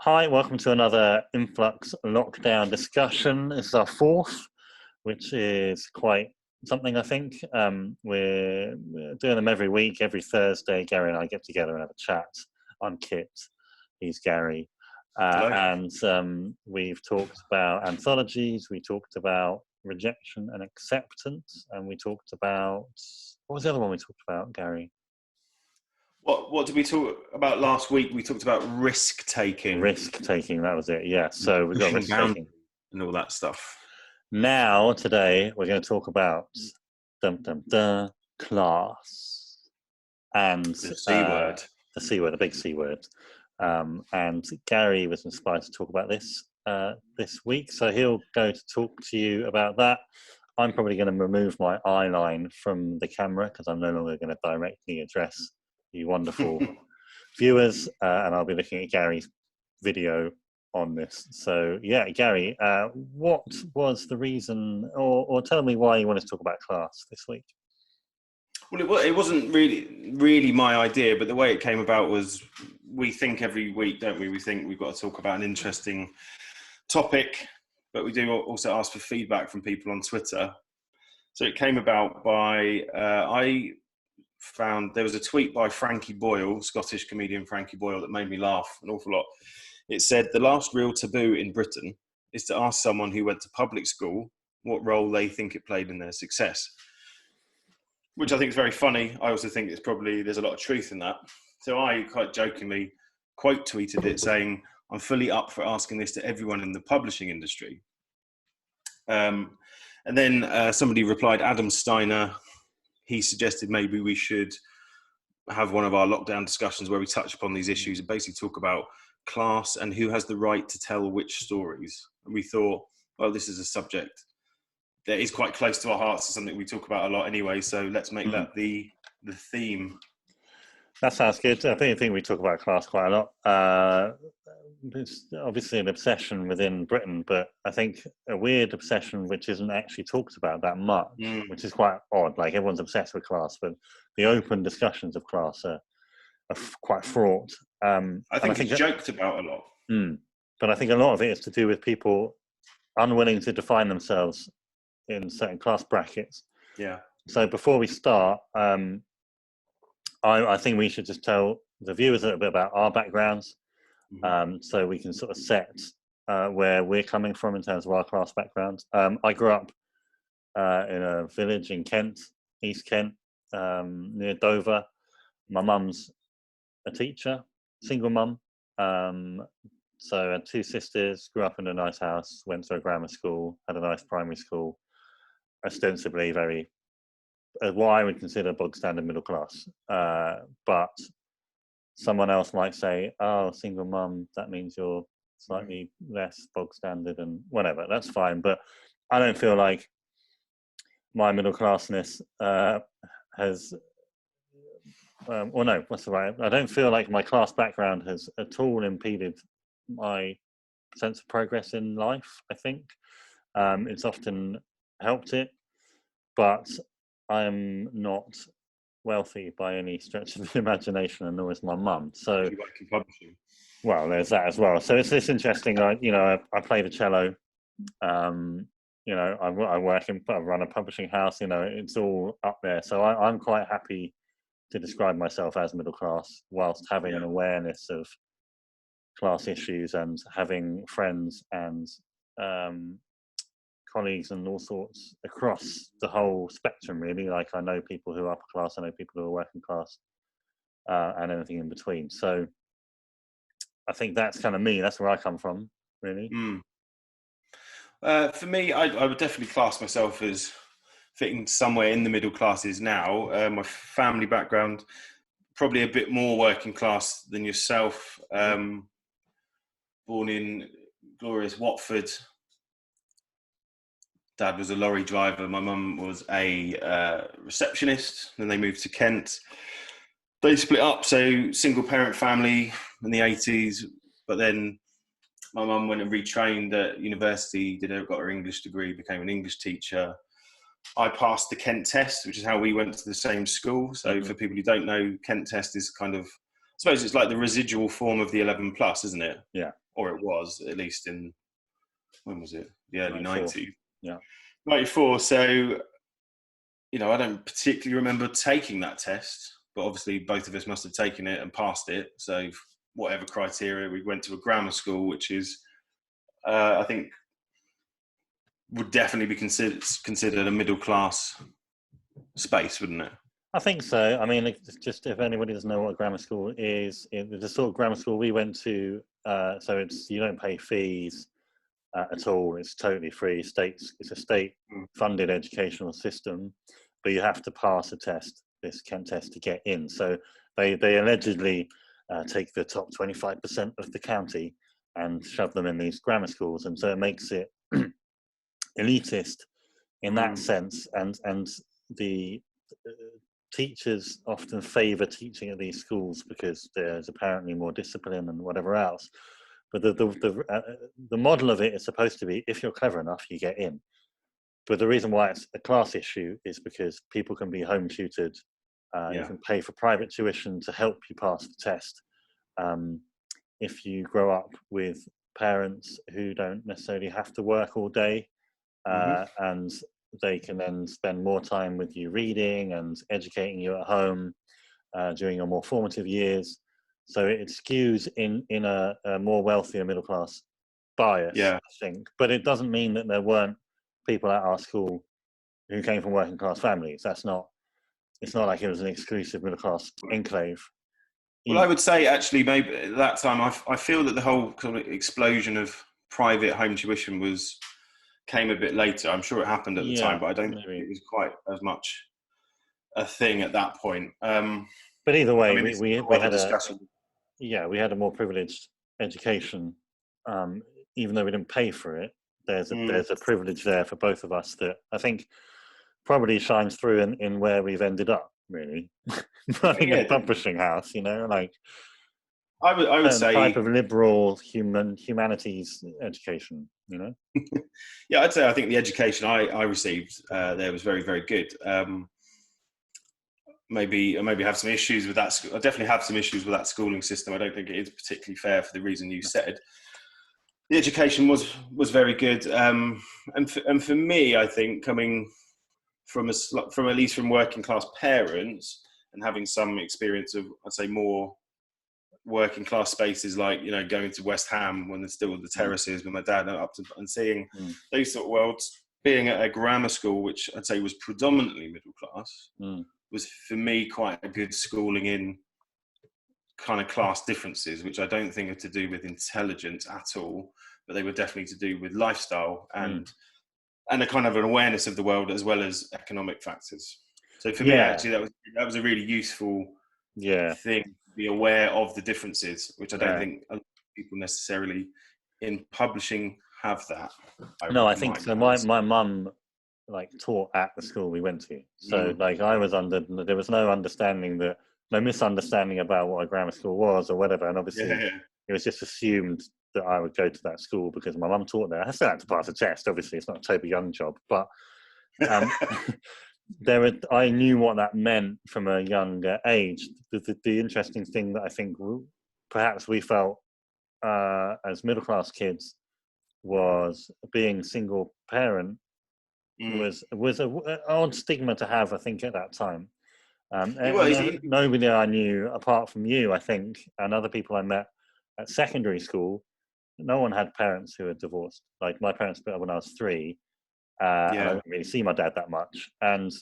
Hi, welcome to another Influx lockdown discussion. This is our fourth, which is quite something, I think. We're doing them every week, every Thursday. Gary and I get together and have a chat. I'm Kit, he's Gary. And we've talked about anthologies, we talked about rejection and acceptance, and we talked about, what was the other one we talked about, Gary? What did we talk about last week? We talked about risk taking. Risk taking, that was it. Yeah. So we've got risk taking and all that stuff. Now, today, we're going to talk about class and the C word. The C word, the big C word. And Gary was inspired to talk about this week, so he'll go to talk to you about that. I'm probably going to remove my eye line from the camera because I'm no longer going to directly address you wonderful viewers, and I'll be looking at Gary's video on this. So yeah, Gary, what was the reason, or tell me why you wanted to talk about class this week? Well, it wasn't really my idea, but the way it came about was, we think every week, don't we? We think we've got to talk about an interesting topic, but we do also ask for feedback from people on Twitter. So it came about by, I found there was a tweet by Frankie Boyle, Scottish comedian Frankie Boyle, that made me laugh an awful lot. It said, the last real taboo in Britain is to ask someone who went to public school what role they think it played in their success. Which I think is very funny. I also think there's a lot of truth in that. So I quite jokingly quote tweeted it saying, I'm fully up for asking this to everyone in the publishing industry. And then somebody replied, Adam Steiner. He suggested maybe we should have one of our lockdown discussions where we touch upon these issues and basically talk about class and who has the right to tell which stories. And we thought, well, this is a subject that is quite close to our hearts. It's something we talk about a lot anyway. So let's make that the theme. That sounds good. I think we talk about class quite a lot. It's obviously an obsession within Britain, but I think a weird obsession which isn't actually talked about that much, which is quite odd. Like, everyone's obsessed with class, but the open discussions of class are quite fraught. I think it's joked about a lot. But I think a lot of it is to do with people unwilling to define themselves in certain class brackets. Yeah. So before we start, I think we should just tell the viewers a little bit about our backgrounds, so we can sort of set where we're coming from in terms of our class background. I grew up in a village in Kent, East Kent, near Dover. My mum's a teacher, single mum. So I had two sisters, grew up in a nice house, went to a grammar school, had a nice primary school, ostensibly very, what I would consider bog standard middle class. But someone else might say, oh, single mum, that means you're slightly less bog standard, and whatever, that's fine. But I don't feel like my middle classness has, or no, what's the right? I don't feel like my class background has at all impeded my sense of progress in life, I think. It's often helped it, but I am not wealthy by any stretch of the imagination, and nor is my mum. So, well, there's that as well. So it's interesting. I play the cello. I run a publishing house. It's all up there. So I'm quite happy to describe myself as middle class, whilst having an awareness of class issues and having friends and colleagues and all sorts across the whole spectrum, really. Like, I know people who are upper class, I know people who are working class, and anything in between. So I think that's kind of me. That's where I come from, really. For me, I would definitely class myself as fitting somewhere in the middle classes now. My family background, probably a bit more working class than yourself. Born in glorious Watford. Dad was a lorry driver. My mum was a receptionist. Then they moved to Kent. They split up, so single parent family in the 80s. But then my mum went and retrained at university, got her English degree, became an English teacher. I passed the Kent test, which is how we went to the same school. So for people who don't know, Kent test is kind of, I suppose it's like the residual form of the 11 plus, isn't it? Yeah. or it was at least in, when was it? The early 90s. Yeah. 94. So, I don't particularly remember taking that test, but obviously both of us must have taken it and passed it. So whatever criteria, we went to a grammar school, which is, I think, would definitely be considered a middle class space, wouldn't it? I think so. I mean, just if anybody doesn't know what a grammar school is, the sort of grammar school we went to, so you don't pay fees at all. It's totally free. It's a state-funded educational system, but you have to pass a test, this Kent test, to get in. So they allegedly take the top 25% of the county and shove them in these grammar schools, and so it makes it elitist in that sense. And the teachers often favour teaching at these schools because there's apparently more discipline and whatever else. But the model of it is supposed to be, if you're clever enough, you get in. But the reason why it's a class issue is because people can be home tutored. You can pay for private tuition to help you pass the test. If you grow up with parents who don't necessarily have to work all day, and they can then spend more time with you reading and educating you at home during your more formative years. So it skews in a more wealthier middle class bias, I think. But it doesn't mean that there weren't people at our school who came from working class families. It's not like it was an exclusive middle class enclave. Well, I would say actually maybe at that time I feel that the whole kind of explosion of private home tuition came a bit later. I'm sure it happened at the time, but I don't think it was quite as much a thing at that point. But either way, we had a more privileged education, even though we didn't pay for it. There's a privilege there for both of us that I think probably shines through in where we've ended up, really. Running a publishing house, like I would say type of liberal humanities education, Yeah, I'd say I think the education I received there was very, very good. Maybe have some issues with that. I definitely have some issues with that schooling system. I don't think it is particularly fair for the reason you said. The education was very good, and for me, I think coming from at least from working class parents and having some experience of, I'd say, more working class spaces, like going to West Ham when there's still the terraces with my dad and seeing those sort of worlds. Being at a grammar school, which I'd say was predominantly middle class, was for me quite a good schooling in kind of class differences, which I don't think are to do with intelligence at all, but they were definitely to do with lifestyle and a kind of an awareness of the world as well as economic factors. So for me, actually, that was a really useful thing to be aware of the differences, which I don't think a lot of people necessarily in publishing have that. I think so. My mum taught at the school we went to, so I was there was no misunderstanding about what a grammar school was or whatever, and obviously it was just assumed that I would go to that school because my mum taught there. I still had to pass a test. Obviously, it's not a Toby Young job, but I knew what that meant from a younger age. The interesting thing that I think perhaps we felt as middle class kids was being single parent was an odd stigma to have, I think, at that time. Nobody I knew apart from you, I think, and other people I met at secondary school, no one had parents who had divorced. Like my parents split up when I was 3, and I didn't really see my dad that much. And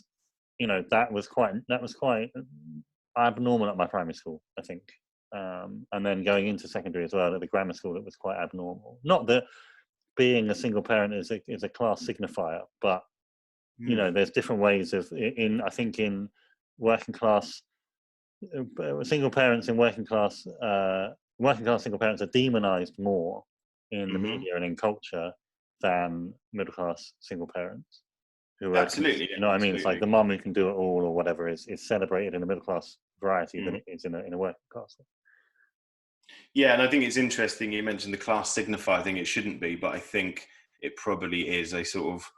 that was quite abnormal at my primary school, I think. And then going into secondary as well, at the grammar school, it was quite abnormal. Not that being a single parent is a class signifier, but there's different ways of I think in working class single parents in working class single parents are demonized more in the media and in culture than middle class single parents who are absolutely. What I mean? It's like the mum who can do it all or whatever is celebrated in the middle class variety than it is in a working class. Yeah, and I think it's interesting you mentioned the class signifier thing. It shouldn't be, but I think it probably is a sort of,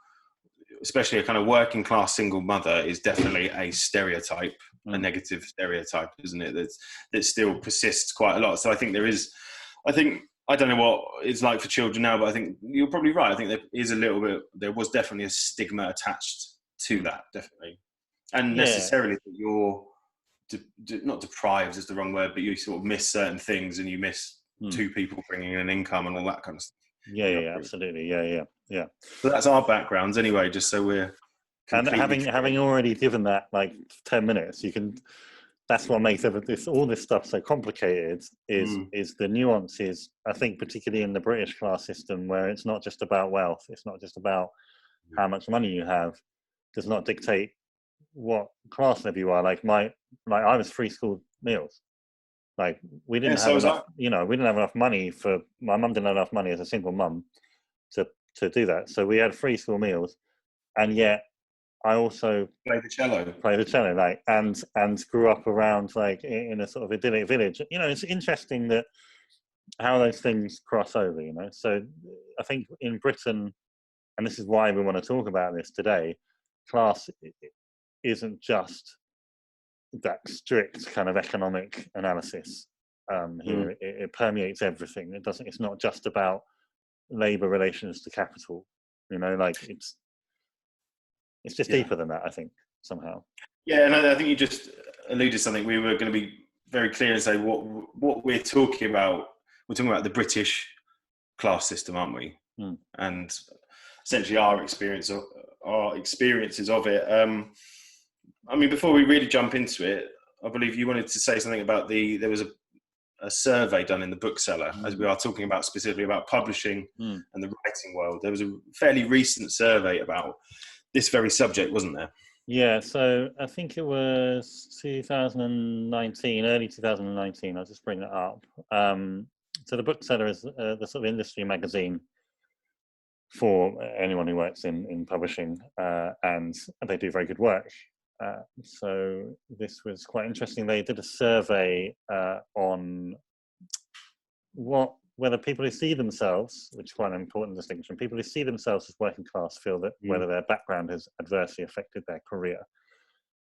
especially a kind of working class single mother is definitely a stereotype, a negative stereotype, isn't it? That still persists quite a lot. So I think I don't know what it's like for children now, but I think you're probably right. I think there was definitely a stigma attached to that, definitely. And Yeah. necessarily that you're not deprived is the wrong word, but you sort of miss certain things and you miss two people bringing in an income and all that kind of stuff. Yeah, absolutely. Yeah. So that's our backgrounds anyway, just so we're completely And having already given that like 10 minutes, that's what makes all this stuff so complicated is the nuances, I think, particularly in the British class system, where it's not just about wealth, it's not just about how much money you have, does not dictate what class level you are. I was free school meals. Like we didn't have enough, we didn't have enough money my mum didn't have enough money as a single mum to do that. So we had free school meals, and yet I also play the cello, like, and grew up around like in a sort of idyllic village. It's interesting that how those things cross over. So I think in Britain, and this is why we want to talk about this today, class isn't just that strict kind of economic analysis here. It permeates everything. It's not just about labor relations to capital. It's just deeper than that, I think, somehow. Yeah, and I think you just alluded to something. We were going to be very clear and say what we're talking about. We're talking about the British class system, aren't we? And essentially our experiences of it. I mean, before we really jump into it, I believe you wanted to say something about there was a survey done in the Bookseller, as we are talking about specifically about publishing and the writing world. There was a fairly recent survey about this very subject, wasn't there? Yeah, so I think it was 2019, early 2019. I'll just bring that up. So the Bookseller is the sort of industry magazine for anyone who works in publishing, and they do very good work. So this was quite interesting. They did a survey on whether people who see themselves, which is quite an important distinction, people who see themselves as working class feel that whether their background has adversely affected their career.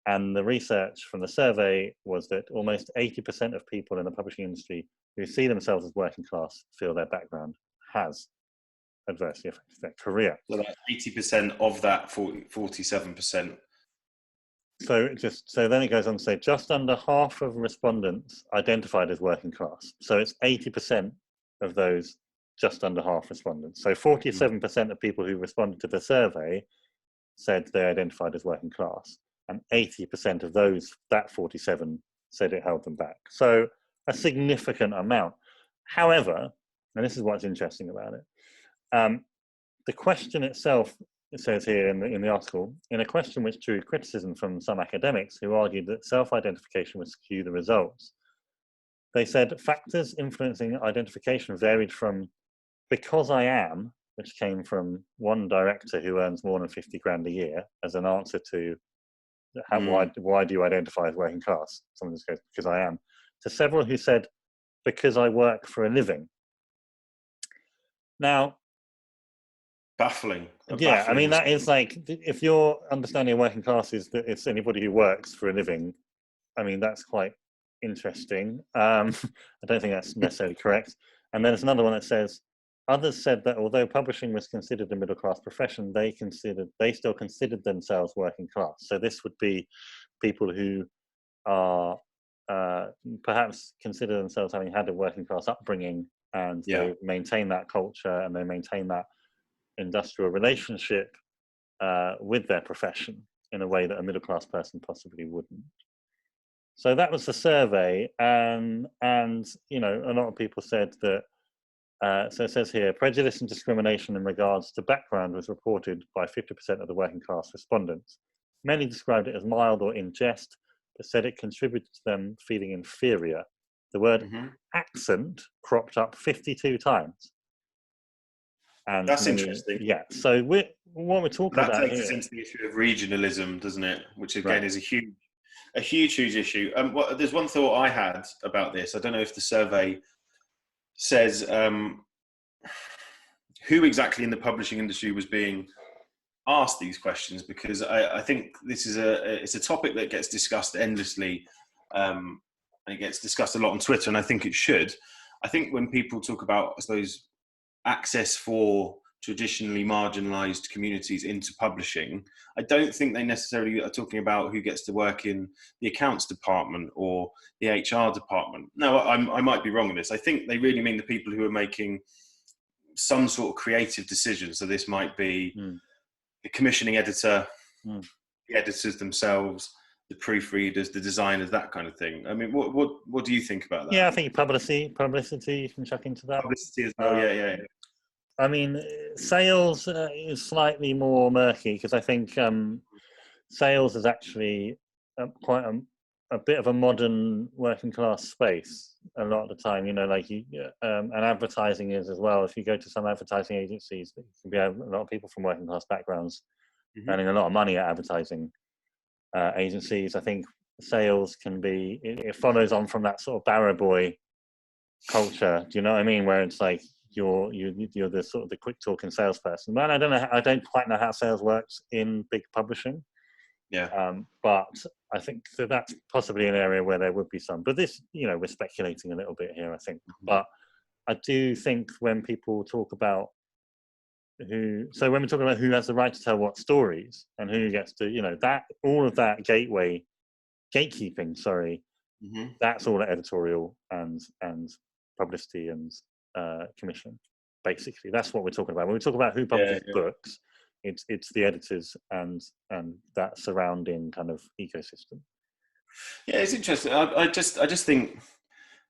And the research from the survey was that almost 80% of people in the publishing industry who see themselves as working class feel their background has adversely affected their career. So that's 80% of that 47%. So then it goes on to say just under half of respondents identified as working class. So it's 80% of those just under half respondents. So 47% of people who responded to the survey said they identified as working class, and 80% of that 47 said it held them back. So a significant amount. However, and this is what's interesting about it, the question itself, it says here in the article, in a question which drew criticism from some academics who argued that self-identification would skew the results. They said factors influencing identification varied from because I am, which came from one director who earns more than 50 grand a year as an answer to why do you identify as working class? Someone just goes, because I am, to several who said, because I work for a living. Now, baffling. Yeah, I mean, that is like, if your understanding of working class is that it's anybody who works for a living, I mean, that's quite interesting. I don't think that's necessarily correct. And then there's another one that says, others said that although publishing was considered a middle-class profession, they still considered themselves working class. So this would be people who are perhaps consider themselves having had a working class upbringing, and they maintain that culture and they maintain that industrial relationship with their profession in a way that a middle-class person possibly wouldn't. So that was the survey, and a lot of people said that. So it says here, prejudice and discrimination in regards to background was reported by 50% of the working class respondents. Many described it as mild or in jest, but said it contributed to them feeling inferior. The word accent cropped up 52 times. And that's interesting. Yeah. So what we're talking about here, that takes us into the issue of regionalism, doesn't it? Which again is a huge issue. There's one thought I had about this. I don't know if the survey says who exactly in the publishing industry was being asked these questions, because I think this is it's a topic that gets discussed endlessly, and it gets discussed a lot on Twitter, and I think it should. I think when people talk about, I suppose, access for traditionally marginalized communities into publishing, I don't think they necessarily are talking about who gets to work in the accounts department or the HR department. No, I might be wrong in this. I think they really mean the people who are making some sort of creative decision. So this might be the commissioning editor, the editors themselves, the proofreaders, the designers, that kind of thing. I mean, what do you think about that? Yeah, I think publicity you can chuck into that. Publicity as well, yeah. I mean, sales is slightly more murky, because I think sales is actually quite a bit of a modern working class space a lot of the time, you know, like and advertising is as well. If you go to some advertising agencies, you can be a lot of people from working class backgrounds earning a lot of money at advertising agencies. I think sales can be, it follows on from that sort of barrow boy culture. Do you know what I mean? Where it's like you're the sort of the quick talking salesperson. Man, I don't quite know how sales works in big publishing. Yeah. But I think that's possibly an area where there would be some. But this, you know, we're speculating a little bit here, I think. But I do think when people talk about when we're talking about who has the right to tell what stories and who gets to, you know, that all of that gatekeeping, that's all editorial and publicity and commission. Basically, that's what we're talking about. When we talk about who publishes books, it's the editors and that surrounding kind of ecosystem. Yeah, it's interesting. I just think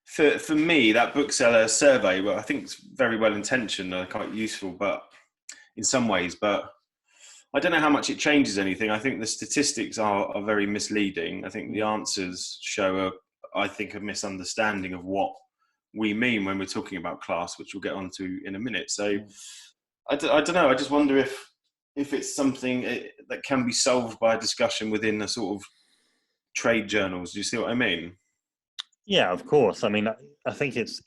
for me that Bookseller survey, well, I think it's very well intentioned and quite useful, but in some ways, but I don't know how much it changes anything. I think the statistics are very misleading. I think the answers show a misunderstanding of what we mean when we're talking about class, which we'll get onto in a minute. So I don't know. I just wonder if it's something that can be solved by a discussion within a sort of trade journals. Do you see what I mean? Yeah, of course. I mean, I think it's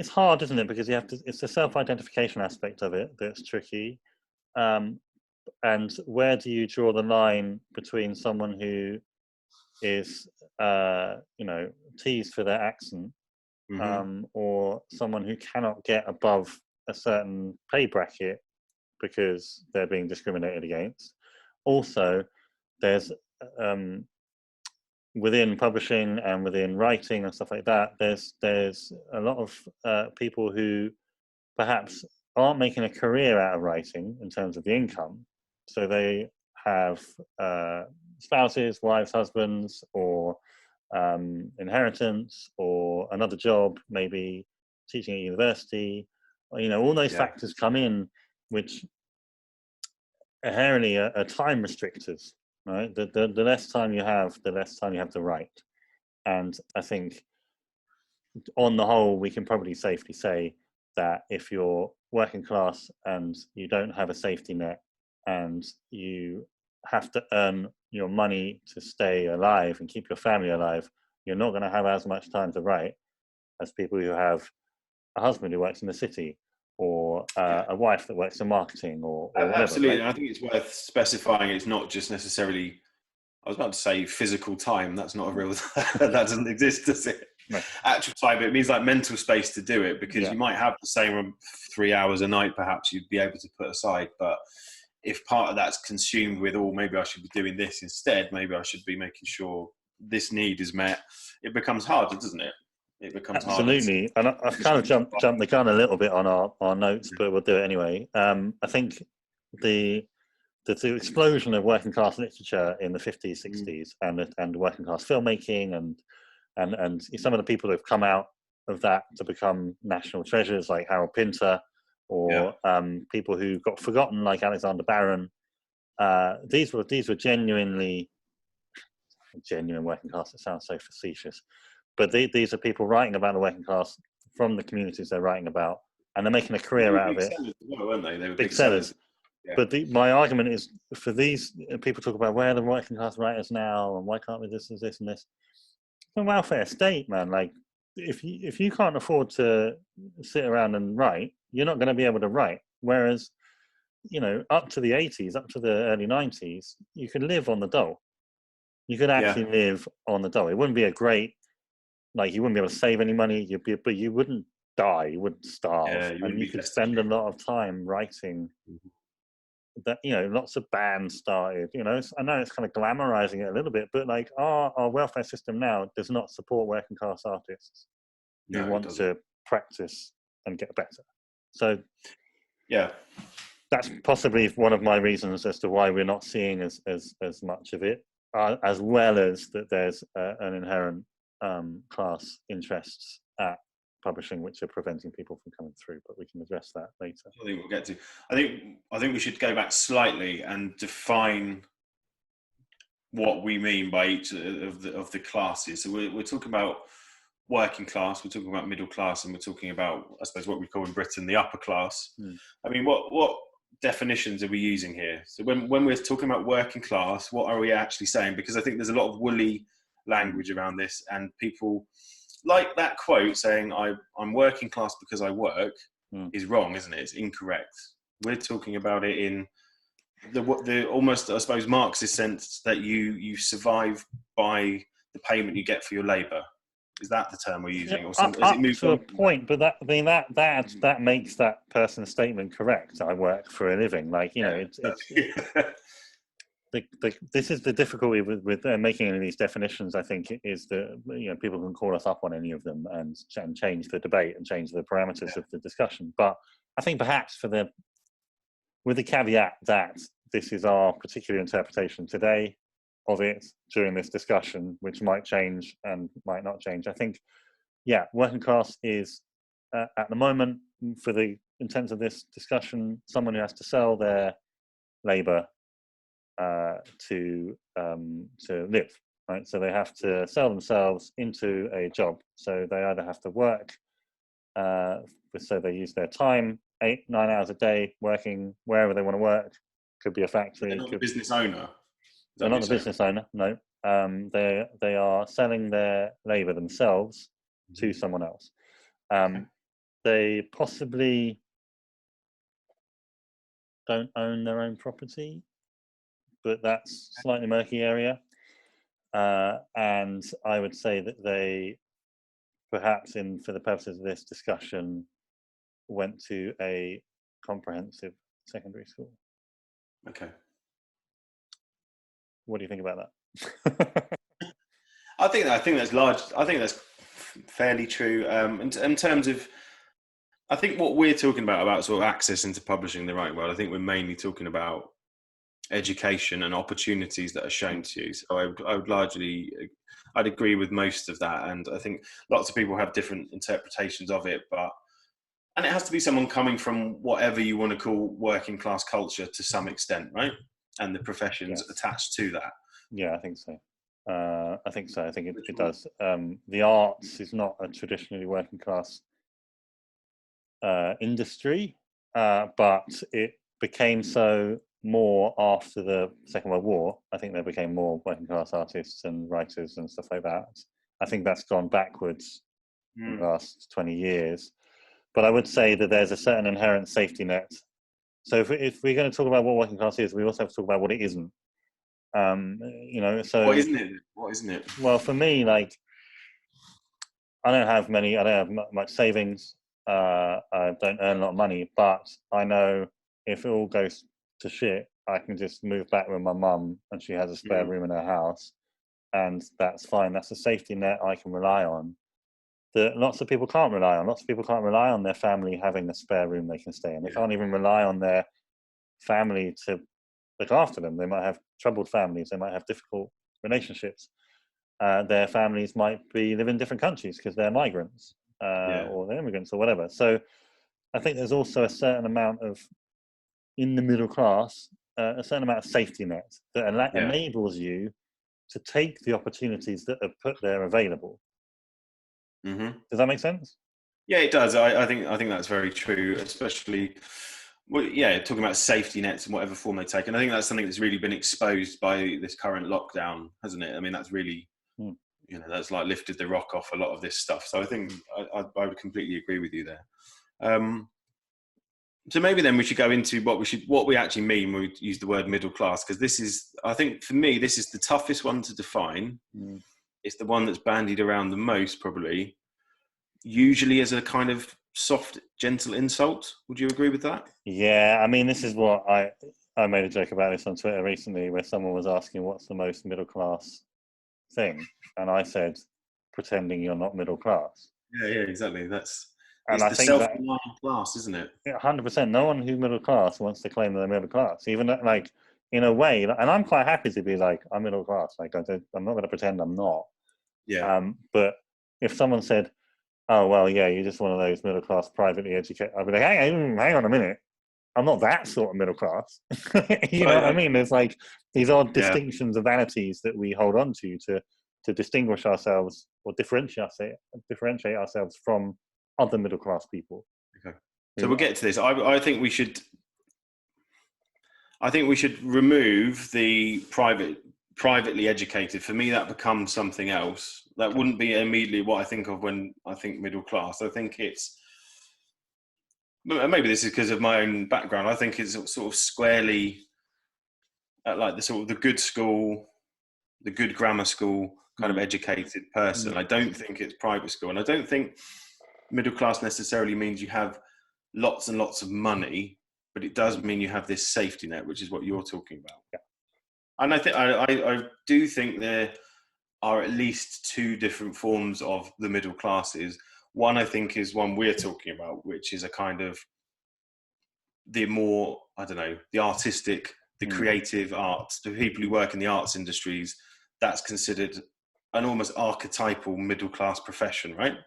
hard, isn't it? Because it's the self-identification aspect of it that's tricky. And where do you draw the line between someone who is, teased for their accent, or someone who cannot get above a certain pay bracket because they're being discriminated against? Also, there's within publishing and within writing and stuff like that, there's a lot of people who perhaps aren't making a career out of writing in terms of the income. So they have spouses, wives, husbands, or inheritance, or another job, maybe teaching at university. You know, all those factors come in, which inherently are time restrictors, right? The less time you have, the less time you have to write. And I think on the whole, we can probably safely say that if you're working class and you don't have a safety net and you have to earn your money to stay alive and keep your family alive, you're not going to have as much time to write as people who have a husband who works in the city, or a wife that works in marketing, or whatever. Absolutely. Right? I think it's worth specifying it's not just necessarily, I was about to say physical time. That's not a real, that doesn't exist, does it? No. Actual time, it means like mental space to do it, because you might have the same 3 hours a night, perhaps you'd be able to put aside. But if part of that's consumed with, maybe I should be doing this instead, maybe I should be making sure this need is met, it becomes harder, doesn't it? It becomes absolutely harder. And I've kind of jumped the gun a little bit on our notes, but we'll do it anyway. I think the explosion of working class literature in the 50s, 60s, and working class filmmaking, and some of the people who have come out of that to become national treasures, like Harold Pinter, or people who got forgotten, like Alexander Barron. These were genuine working class. It sounds so facetious, but these are people writing about the working class from the communities they're writing about, and they're making a career out of it. Well, weren't they? They were big sellers. Yeah. But my argument is, for these people talk about where are the working class writers now, and why can't we this and this and this? It's a welfare state, man. Like, if you can't afford to sit around and write, you're not going to be able to write. Whereas, you know, up to the 80s, up to the early 90s, you could live on the dole. You could actually live on the dole. It wouldn't be a great like you wouldn't be able to save any money. But you wouldn't die. You wouldn't starve, Yeah, you and wouldn't you be could spend a destitute. lot of time writing. That, you know, lots of bands started. You know, I know it's kind of glamorizing it a little bit, but like our welfare system now does not support working class artists who No, it want doesn't. to practice and get better. So Yeah. that's possibly one of my reasons as to why we're not seeing as much of it, as well as that there's an inherent class interests at publishing which are preventing people from coming through. But we can address that later. I think we'll get to. I think we should go back slightly and define what we mean by each of the classes. So we're talking about working class, we're talking about middle class, and we're talking about, I suppose, what we call in Britain the upper class. I mean, what definitions are we using here? So when we're talking about working class, what are we actually saying? Because I think there's a lot of woolly language around this, and people like that quote saying I'm working class because I work is wrong, isn't it? It's incorrect. We're talking about it in the almost, I suppose, Marxist sense that you survive by the payment you get for your labour. Is that the term we're using, or up, has it moved to on? a point? But that, I mean, that makes that person's statement correct. I work for a living. Like, you know, this is the difficulty with making any of these definitions. I think is that, you know, people can call us up on any of them and change the debate and change the parameters of the discussion. But I think perhaps with the caveat that this is our particular interpretation today of it during this discussion, which might change and might not change. I think, yeah, working class is at the moment, for the intents of this discussion, someone who has to sell their labour to live, right? So they have to sell themselves into a job. So they either have to work, so they use their time 8-9 hours a day working wherever they want to work. Could be a factory. They're not the business owner. They're not the business owner. No, they are selling their labour themselves to someone else. They possibly don't own their own property, but that's a slightly murky area. And I would say that they, perhaps for the purposes of this discussion, went to a comprehensive secondary school. Okay. What do you think about that? I think that's large. I think that's fairly true. In terms of, I think what we're talking about sort of access into publishing in the right world, I think we're mainly talking about education and opportunities that are shown to you. So I would largely, I'd agree with most of that. And I think lots of people have different interpretations of it, and it has to be someone coming from whatever you want to call working class culture to some extent, right? And the professions attached to that. Yeah, I think so. I think it does. The arts is not a traditionally working class industry, but it became so more after the Second World War. I think there became more working class artists and writers and stuff like that. I think that's gone backwards in the last 20 years. But I would say that there's a certain inherent safety net. So if we're going to talk about what working class is, we also have to talk about what it isn't. You know, so what isn't it? Well, for me, like, I don't have much savings. I don't earn a lot of money, but I know if it all goes to shit, I can just move back with my mum and she has a spare room in her house, and that's fine. That's a safety net I can rely on that lots of people can't rely on. Lots of people can't rely on their family having a spare room they can stay in. They can't even rely on their family to look after them. They might have troubled families. They might have difficult relationships. Their families might live in different countries because they're migrants or they're immigrants or whatever. So I think there's also a certain amount of, in the middle class, a certain amount of safety net that enables you to take the opportunities that are put there available. Does that make sense? Yeah, it does. I think that's very true, especially, talking about safety nets in whatever form they take. And I think that's something that's really been exposed by this current lockdown, hasn't it? I mean, that's really, that's like lifted the rock off a lot of this stuff. So I think I would completely agree with you there. So maybe then we should go into what we actually mean when we use the word middle class, because I think for me, this is the toughest one to define. it's the one that's bandied around the most, probably, usually as a kind of soft, gentle insult. Would you agree with that? Yeah, I mean, this is what I made a joke about this on Twitter recently, where someone was asking what's the most middle class thing, and I said pretending you're not middle class. Yeah, yeah, exactly. And It's I the think that self-denying class, isn't it? 100%, no one who's middle class wants to claim they're middle class, even like in a way. And I'm quite happy to be like, I'm middle class. Like I'm not going to pretend I'm not. Yeah, But if someone said, "Oh well, yeah, you're just one of those middle class privately educated," I'd be like, hang on a minute. I'm not that sort of middle class." You know what I mean? There's like these odd yeah. distinctions of vanities that we hold on to distinguish ourselves or differentiate ourselves from other middle class people. Okay. So we'll get to this. I think we should. I think we should remove the privately educated. For me, that becomes something else. That wouldn't be immediately what I think of when I think middle class. I think it's, maybe this is because of my own background. I think it's sort of squarely at like the sort of the good school, the good grammar school kind of educated person. I don't think it's private school, and I don't think middle class necessarily means you have lots and lots of money, but it does mean you have this safety net, which is what you're talking about. Yeah. And I do think there are at least two different forms of the middle classes. One, I think, is one we're talking about, which is a kind of the more, I don't know, the artistic, the creative arts, the people who work in the arts industries. That's considered an almost archetypal middle class profession, right?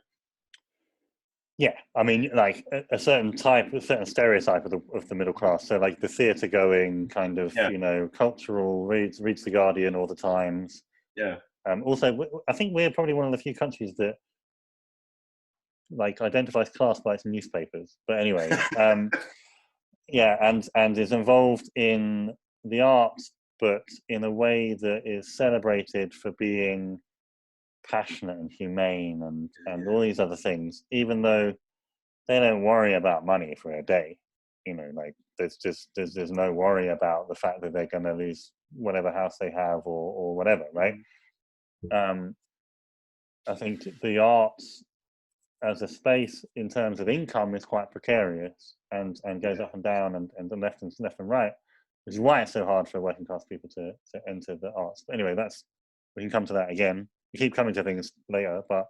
Yeah, I mean, like a certain stereotype of the middle class. So, like the theatre going kind of, Yeah, cultural, reads the Guardian or the Times. yeah. Also, I think we're probably one of the few countries that like identifies class by its newspapers. But anyway, yeah, and is involved in the arts, but in a way that is celebrated for being passionate and humane and all these other things, even though they don't worry about money for a day. Like there's no worry about the fact that they're going to lose whatever house they have or whatever, right? I think the arts as a space in terms of income is quite precarious and goes up and down and left and right, which is why it's so hard for working class people to enter the arts. But anyway, we can come to that again. We keep coming to things later, but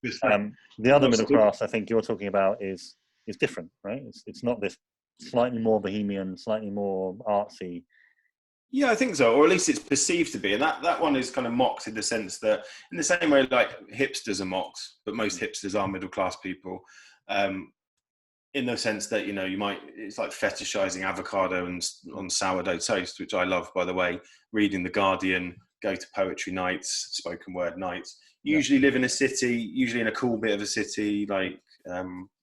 the other middle class I think you're talking about is different, right? It's not this slightly more bohemian, slightly more artsy. Yeah, I think so, or at least it's perceived to be. And that one is kind of mocked in the sense that, in the same way, like hipsters are mocked, but most hipsters are middle class people. In the sense that, it's like fetishizing avocado and on sourdough toast, which I love, by the way. Reading the Guardian, go to poetry nights, spoken word nights. Usually live in a city, usually in a cool bit of a city like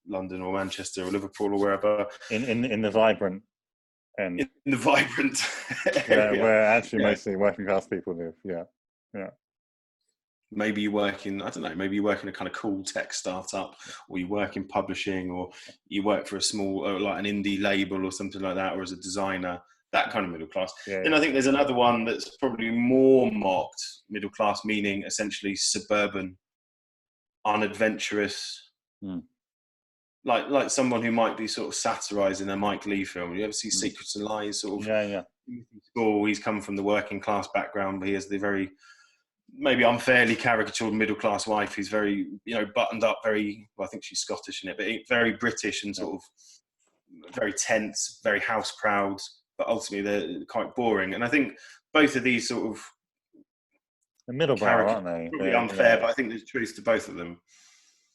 London or Manchester or Liverpool or wherever. In the vibrant and in the vibrant where actually mostly working class people live. Yeah. Maybe you work in, I don't know, maybe you work in a kind of cool tech startup, or you work in publishing, or you work for a small, like an indie label or something like that, or as a designer, that kind of middle class. Then I think there's another one that's probably more mocked middle class, meaning essentially suburban, unadventurous, like someone who might be sort of satirizing a Mike Leigh film. You ever see Secrets and Lies? Sort of. Yeah. He's come from the working class background, but he has the very, maybe unfairly caricatured middle class wife who's very, buttoned up, very, well, I think she's Scottish in it, but very British and sort of very tense, very house proud, but ultimately they're quite boring. And I think both of these sort of the middle brow, aren't they? Probably unfair, but I think there's truth to both of them.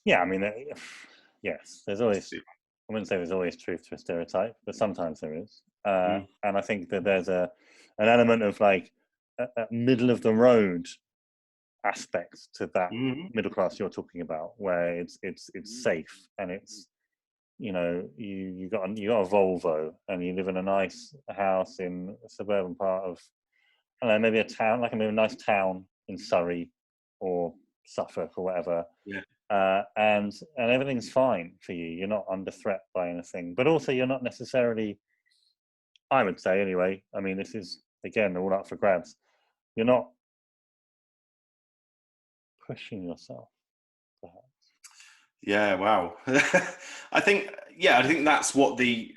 Yeah, I mean, yes, there's always, I wouldn't say there's always truth to a stereotype, but sometimes there is. And I think that there's an element of like a middle of the road aspect to that middle class you're talking about, where it's safe and it's, you got a Volvo and you live in a nice house in a suburban part of, I don't know, maybe a town, like a nice town in Surrey or Suffolk or whatever. And everything's fine for you. You're not under threat by anything, but also you're not necessarily, I would say anyway, I mean, this is again all up for grabs. You're not pushing yourself, perhaps. Yeah, wow. I think that's what the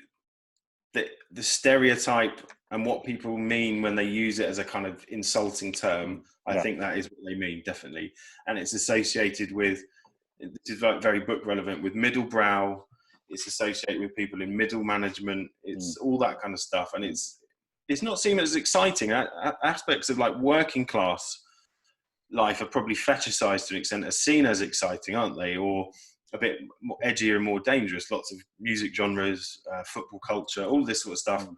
stereotype and what people mean when they use it as a kind of insulting term. I think that is what they mean, definitely. And it's associated with, this is very book relevant, with middle brow. It's associated with people in middle management. It's all that kind of stuff. And it's not seen as exciting. Aspects of like working class life are probably fetishized to an extent, are seen as exciting, aren't they? Or a bit more edgier and more dangerous. Lots of music genres, football culture, all this sort of stuff.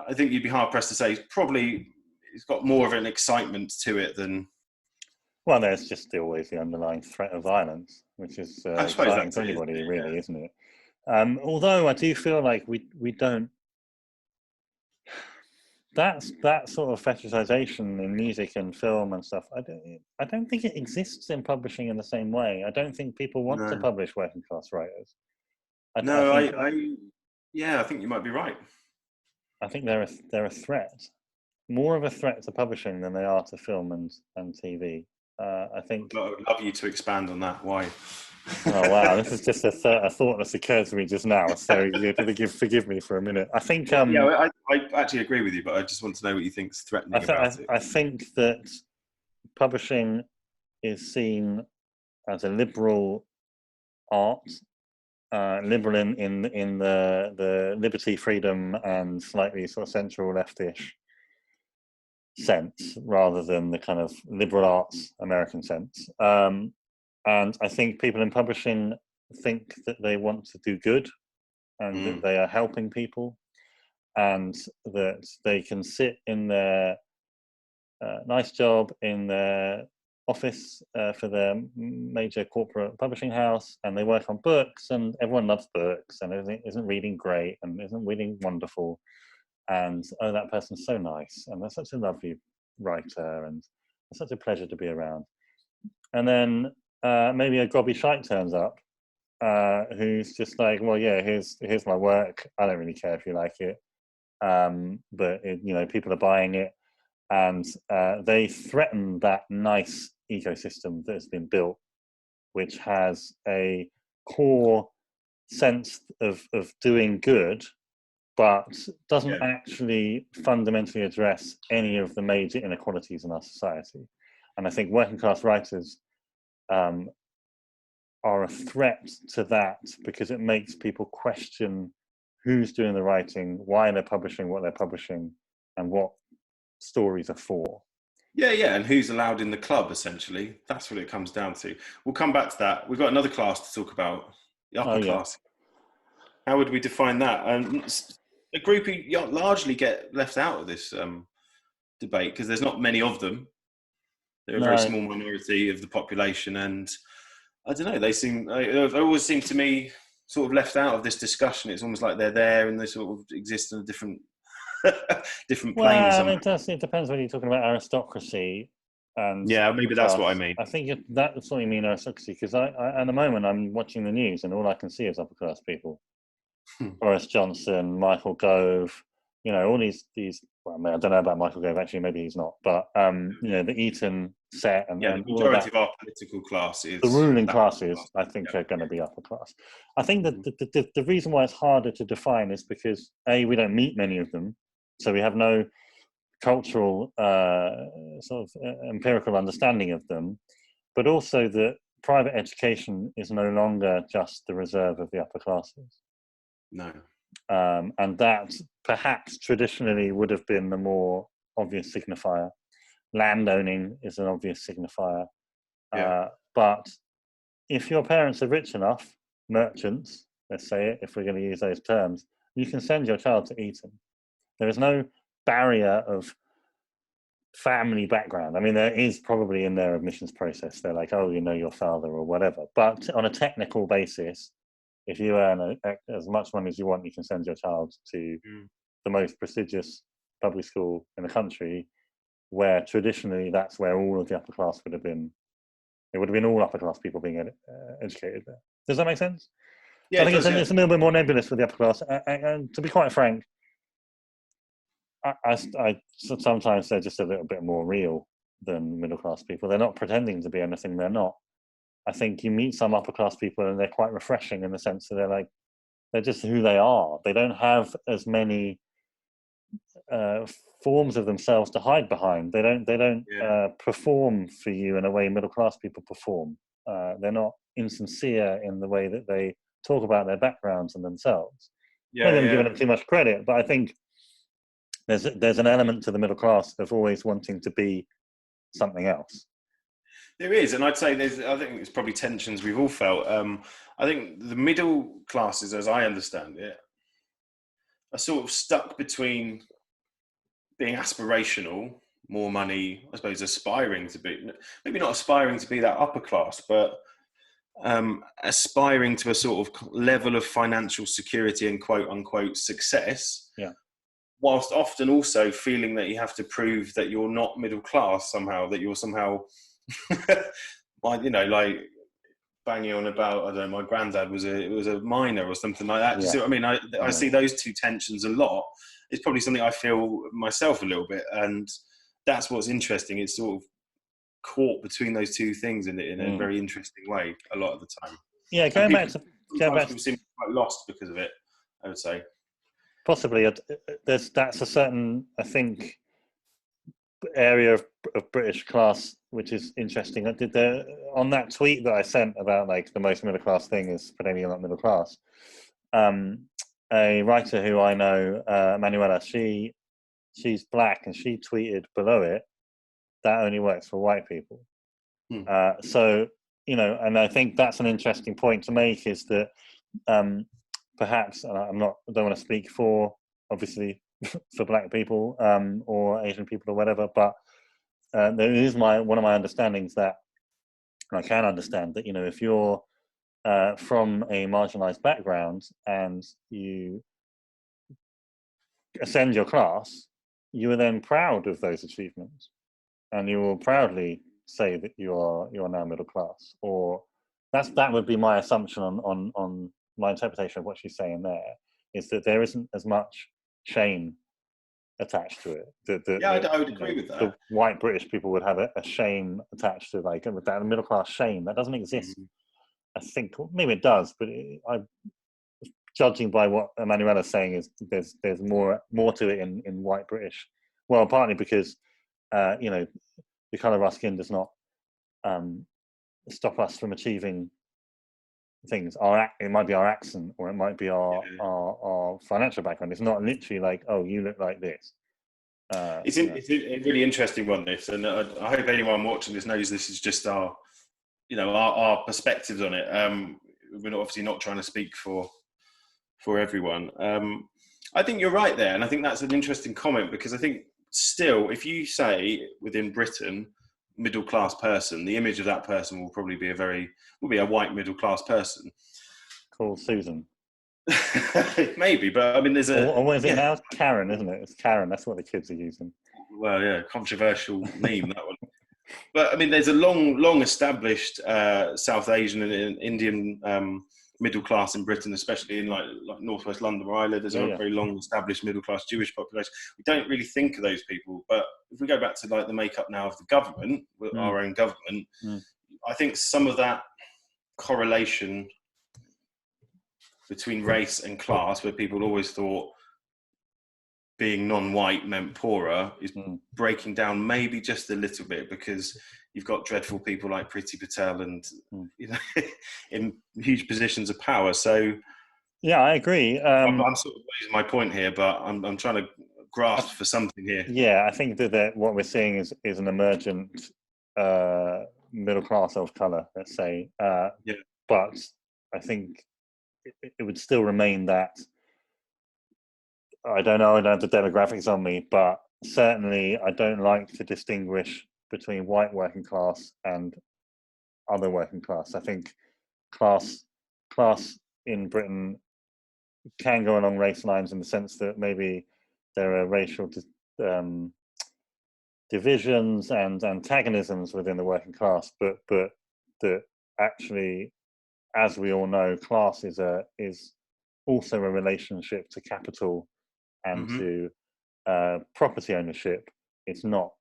I think you'd be hard pressed to say it's got more of an excitement to it than. Well, there's just always the underlying threat of violence, which is exciting to anybody, really, isn't it? Although I do feel like we don't. That sort of fetishization in music and film and stuff, I don't think it exists in publishing in the same way. I don't think people want to publish working class writers. I think you might be right. I think they're a threat, more of a threat to publishing than they are to film and TV. I think. I would love you to expand on that. Why? Oh wow, this is just a thought that's occurred to me just now. So you have to forgive me for a minute. I think. I actually agree with you, but I just want to know what you think is threatening about it. I think that publishing is seen as a liberal art, liberal in the liberty, freedom, and slightly sort of central leftish sense, rather than the kind of liberal arts American sense. And I think people in publishing think that they want to do good, and that they are helping people, and that they can sit in their nice job in their office for their major corporate publishing house, and they work on books, and everyone loves books, and everything isn't reading great and isn't reading wonderful, and oh, that person's so nice, and they're such a lovely writer, and it's such a pleasure to be around. And then maybe a grobby shite turns up who's just like, well, yeah, here's my work. I don't really care if you like it, but people are buying it, and they threaten that nice ecosystem that has been built, which has a core sense of doing good, but doesn't actually fundamentally address any of the major inequalities in our society. And I think working class writers are a threat to that, because it makes people question who's doing the writing, why they're publishing what they're publishing, and what stories are for. Yeah, and who's allowed in the club, essentially. That's what it comes down to. We'll come back to that. We've got another class to talk about, the upper class. How would we define that? A group who largely get left out of this debate, because there's not many of them. They're a very small minority of the population, and I don't know, they always seem to me sort of left out of this discussion. It's almost like they're there and they sort of exist in a different plane. Well, it depends when you're talking about aristocracy. And maybe that's what I mean. I think that's what you mean, aristocracy, because I at the moment I'm watching the news and all I can see is upper class people. Boris Johnson, Michael Gove, all these. Well, I don't know about Michael Gove. Actually, maybe he's not. But the Eton set and the majority of our political class is the ruling classes. I think are going to be upper class. I think that the reason why it's harder to define is because we don't meet many of them, so we have no cultural sort of empirical understanding of them, but also that private education is no longer just the reserve of the upper classes. No. And that perhaps traditionally would have been the more obvious signifier. Landowning is an obvious signifier. But if your parents are rich enough, merchants, let's say it, if we're going to use those terms, you can send your child to Eton. There is no barrier of family background. I mean, there is probably in their admissions process, they're like, oh, your father or whatever. But on a technical basis, if you earn as much money as you want, you can send your child to the most prestigious public school in the country, where traditionally that's where all of the upper class would have been. It would have been all upper class people being educated there. Does that make sense? Yeah, I think it's a little bit more nebulous for the upper class. And to be quite frank, I sometimes they're just a little bit more real than middle class people. They're not pretending to be anything they're not. I think you meet some upper class people and they're quite refreshing in the sense that they're just who they are. They don't have as many forms of themselves to hide behind. They don't perform for you in a way middle class people perform. They're not insincere in the way that they talk about their backgrounds and themselves. Maybe I'm giving them too much credit, but I think there's an element to the middle class of always wanting to be something else. There is, and I'd say I think it's probably tensions we've all felt. I think the middle classes, as I understand it, are sort of stuck between being aspirational, more money, I suppose, aspiring to be, maybe not aspiring to be that upper class, but aspiring to a sort of level of financial security and quote unquote success. Yeah. Whilst often also feeling that you have to prove that you're not middle class somehow, that you're somehow, like banging on about, I don't know, my granddad was a miner or something like that. Do you see what I mean? I see those two tensions a lot. It's probably something I feel myself a little bit, and that's what's interesting. It's sort of caught between those two things in a very interesting way a lot of the time. Yeah, going back to people seem quite lost because of it, I would say. Possibly, that's a certain, I think, area of British class which is interesting. On that tweet that I sent about like the most middle class thing is pretending you're not middle class. A writer who I know, Manuela, she's black, and she tweeted below it, that only works for white people. So, and I think that's an interesting point to make, is that perhaps, and I don't want to speak for, obviously, for black people or Asian people or whatever, but there is one of my understandings that, and I can understand that, if you're from a marginalized background and you ascend your class, you are then proud of those achievements, and you will proudly say that you're now middle class. Or that would be my assumption on my interpretation of what she's saying there, is that there isn't as much shame attached to it. I would agree with that. The white British people would have a shame attached to, like, with that middle class shame that doesn't exist. I think maybe it does, but I'm judging by what Emanuela's saying is there's more to it in white British. Well, partly because the colour of our skin does not stop us from achieving things. It might be our accent, or it might be our financial background. It's not literally like, oh, you look like this. It's a really interesting one, this, and I hope anyone watching this knows this is just our perspectives on it. We're obviously not trying to speak for everyone. I think you're right there, and I think that's an interesting comment, because I think still, if you say within Britain, middle class person, the image of that person will probably be a white middle class person. Called Susan. Maybe, but I mean, there's a. Or what is it now? It's Karen, isn't it? It's Karen. That's what the kids are using. Well, yeah, controversial meme, that one. But I mean, there's a long established South Asian and Indian middle class in Britain, especially in like northwest London where I live. There's a very long established middle class Jewish population. We don't really think of those people, but if we go back to like the makeup now of the government, our own government, I think some of that correlation between race and class, where people always thought being non-white meant poorer, is breaking down maybe just a little bit, because you've got dreadful people like Priti Patel and in huge positions of power. So yeah, I agree. I'm sort of losing my point here, but I'm trying to grasp for something here. Yeah, I think that what we're seeing is an emergent middle class of colour, let's say. But I think it would still remain that, I don't know, I don't have the demographics on me, but certainly I don't like to distinguish between white working class and other working class. I think class in Britain can go along race lines, in the sense that maybe there are racial divisions and antagonisms within the working class, but that actually, as we all know, class is also a relationship to capital and to property ownership. It's not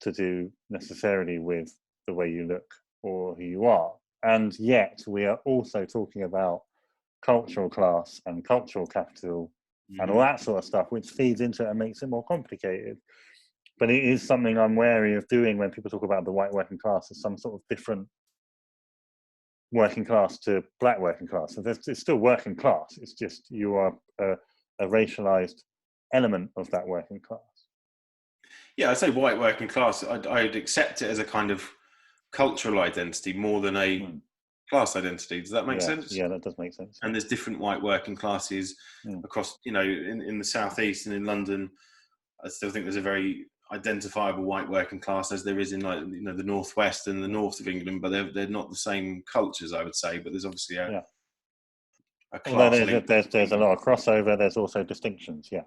to do necessarily with the way you look or who you are. And yet we are also talking about cultural class and cultural capital and all that sort of stuff, which feeds into it and makes it more complicated. But it is something I'm wary of doing when people talk about the white working class as some sort of different working class to black working class. So it's still working class. It's just you are a racialized element of that working class. Yeah, I'd say white working class. I'd accept it as a kind of cultural identity more than a class identity. Does that make sense? Yeah, that does make sense. And there's different white working classes across, in the southeast and in London. I still think there's a very identifiable white working class as there is in the northwest and the north of England, but they're not the same cultures, I would say. But there's obviously a class link. There's a lot of crossover. There's also distinctions. Yeah.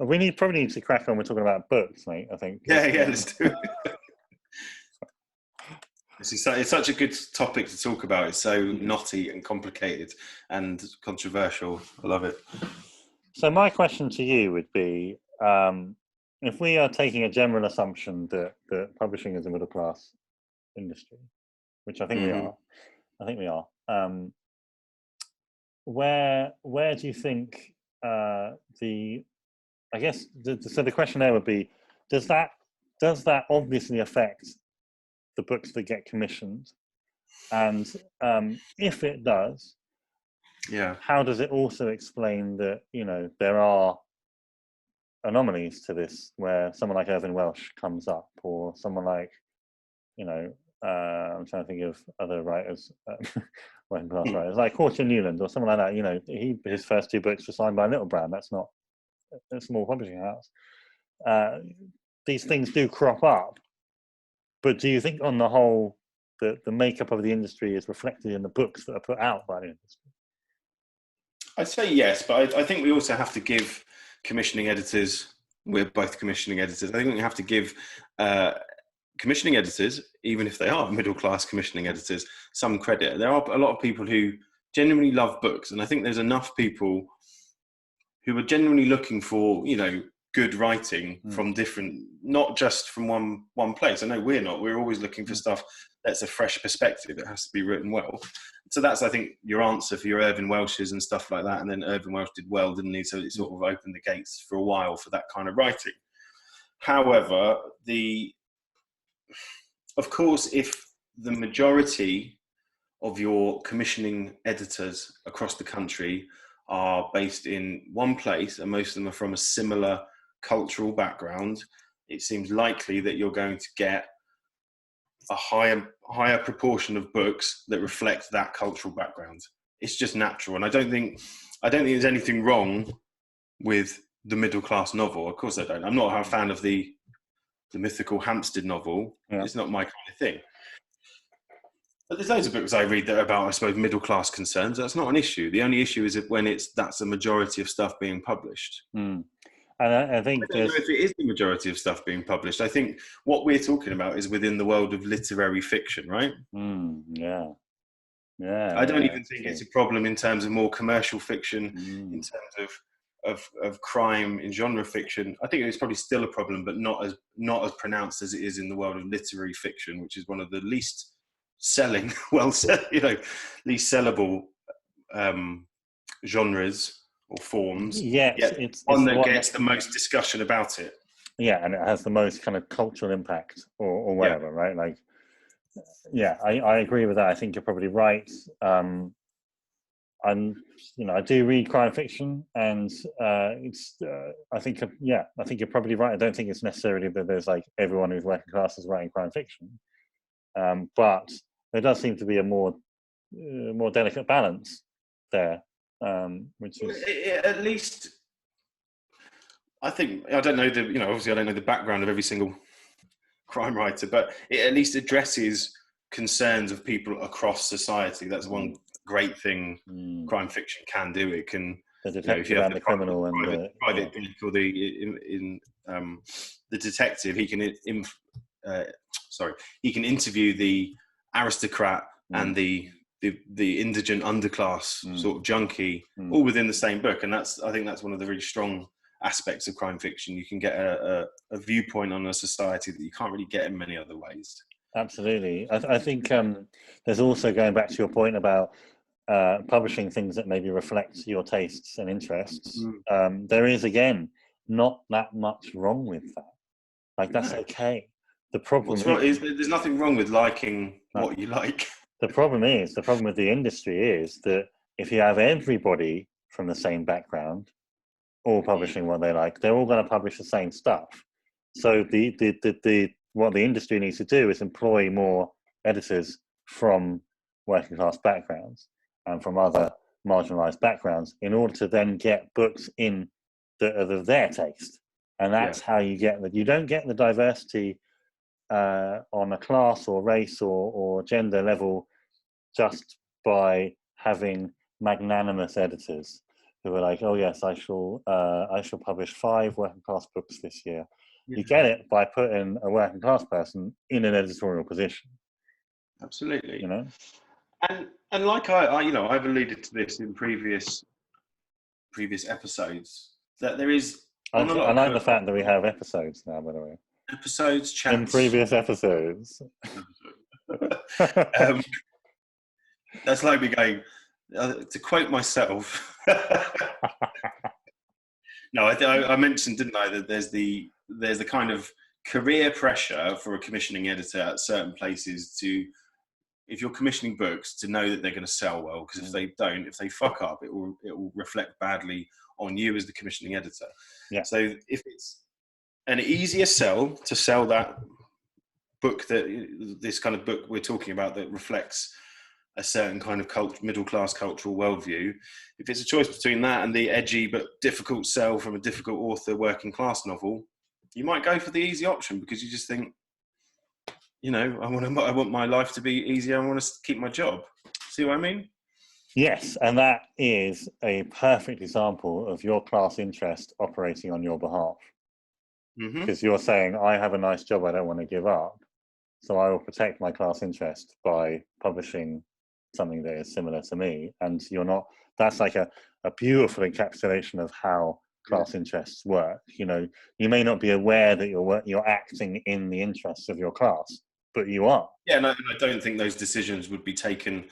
We probably need to crack on. We're talking about books, mate. I think. Yeah, let's do it. It's such a good topic to talk about. It's so knotty and complicated and controversial. I love it. So my question to you would be, if we are taking a general assumption that publishing is a middle class industry, which I think we are, where do you think so the question there would be, does that obviously affect the books that get commissioned, and if it does, how does it also explain that there are anomalies to this, where someone like Irvine Welsh comes up, or someone like I'm trying to think of other writers, working class writers like Horton Newland or someone like that. His first two books were signed by Little Brown. That's not a small publishing house. These things do crop up. But do you think, on the whole, the makeup of the industry is reflected in the books that are put out by the industry? I'd say yes, but I think we also have to give commissioning editors, we're both commissioning editors, I think we have to give commissioning editors, even if they are middle-class commissioning editors, some credit. There are a lot of people who genuinely love books, and I think there's enough people who are genuinely looking for, good writing from different, not just from one place. I know we're not. We're always looking for stuff that's a fresh perspective. It has to be written well. So that's, I think, your answer for your Irvine Welshes and stuff like that. And then Irvine Welsh did well, didn't he? So it sort of opened the gates for a while for that kind of writing. However, of course, if the majority of your commissioning editors across the country are based in one place, and most of them are from a similar cultural background, it seems likely that you're going to get a higher proportion of books that reflect that cultural background. It's just natural, and I don't think there's anything wrong with the middle class novel. Of course I don't. I'm not a fan of the mythical Hampstead novel. It's not my kind of thing. But there's loads of books I read that are about, I suppose, middle class concerns. That's not an issue. The only issue is when that's the majority of stuff being published. And I think I don't know if it is the majority of stuff being published. I think what we're talking about is within the world of literary fiction, right? Yeah. I don't even think it's a problem in terms of more commercial fiction, in terms of crime in genre fiction. I think it's probably still a problem, but not as pronounced as it is in the world of literary fiction, which is one of the least selling, least sellable genres or forms. It's one that gets the most discussion about it. Yeah, and it has the most kind of cultural impact or whatever, right? Like, I agree with that. I think you're probably right. I do read crime fiction, and I think you're probably right. I don't think it's necessarily that there's like everyone who's working class is writing crime fiction, but there does seem to be a more delicate balance there, which is at least. I think I don't know obviously I don't know the background of every single crime writer, but it at least addresses concerns of people across society. That's one great thing crime fiction can do. It can, the detective and the criminal and the detective. He can interview the aristocrat and the indigent underclass sort of junkie all within the same book, and I think that's one of the really strong aspects of crime fiction. You can get a viewpoint on a society that you can't really get in many other ways. Absolutely. I think there's also, going back to your point about publishing things that maybe reflect your tastes and interests, there is, again, not that much wrong with that. Like, that's okay. The problem is there's nothing wrong with liking what you like. The problem with the industry is that if you have everybody from the same background all publishing what they like, they're all going to publish the same stuff. So what the industry needs to do is employ more editors from working class backgrounds and from other marginalized backgrounds in order to then get books in that are of their taste. And that's how you get that. You don't get the diversity on a class or race or gender level just by having magnanimous editors who are like, oh yes, I shall publish 5 working class books this year. You get it by putting a working class person in an editorial position. Absolutely. You know, and like I've alluded to this in previous episodes, that there is. I like the fact that we have episodes now, by the way. Episodes, chats. In previous episodes. That's like me going, to quote myself. No, I mentioned, didn't I, that there's the kind of career pressure for a commissioning editor at certain places to, if you're commissioning books, to know that they're going to sell well, because if they don't, if they fuck up, it will reflect badly on you as the commissioning editor. Yeah. So if it's an easier sell to sell that book, this kind of book we're talking about that reflects a certain kind of middle-class cultural worldview, if it's a choice between that and the edgy but difficult sell from a difficult author working class novel, you might go for the easy option because you just think, I want my life to be easier. I want to keep my job. See what I mean? Yes, and that is a perfect example of your class interest operating on your behalf. Because you're saying, I have a nice job I don't want to give up, so I will protect my class interest by publishing something that is similar to me. And that's like a beautiful encapsulation of how class interests work. You may not be aware that you're acting in the interests of your class, but you are. Yeah, and I don't think those decisions would be taken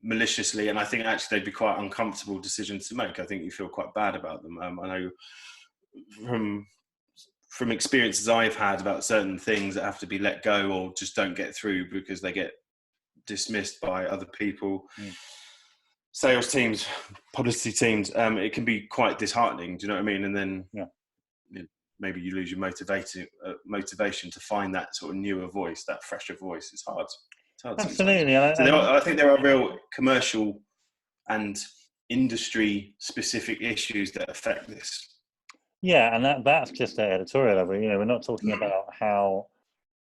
maliciously, and I think actually they'd be quite uncomfortable decisions to make. I think you feel quite bad about them. I know from experiences I've had about certain things that have to be let go or just don't get through because they get dismissed by other people, sales teams, publicity teams, it can be quite disheartening. Do you know what I mean? And then maybe you lose your motivation to find that sort of newer voice, that fresher voice. It's hard. Absolutely. I think there are real commercial and industry specific issues that affect this. Yeah, and that's just at editorial level. We're not talking about how,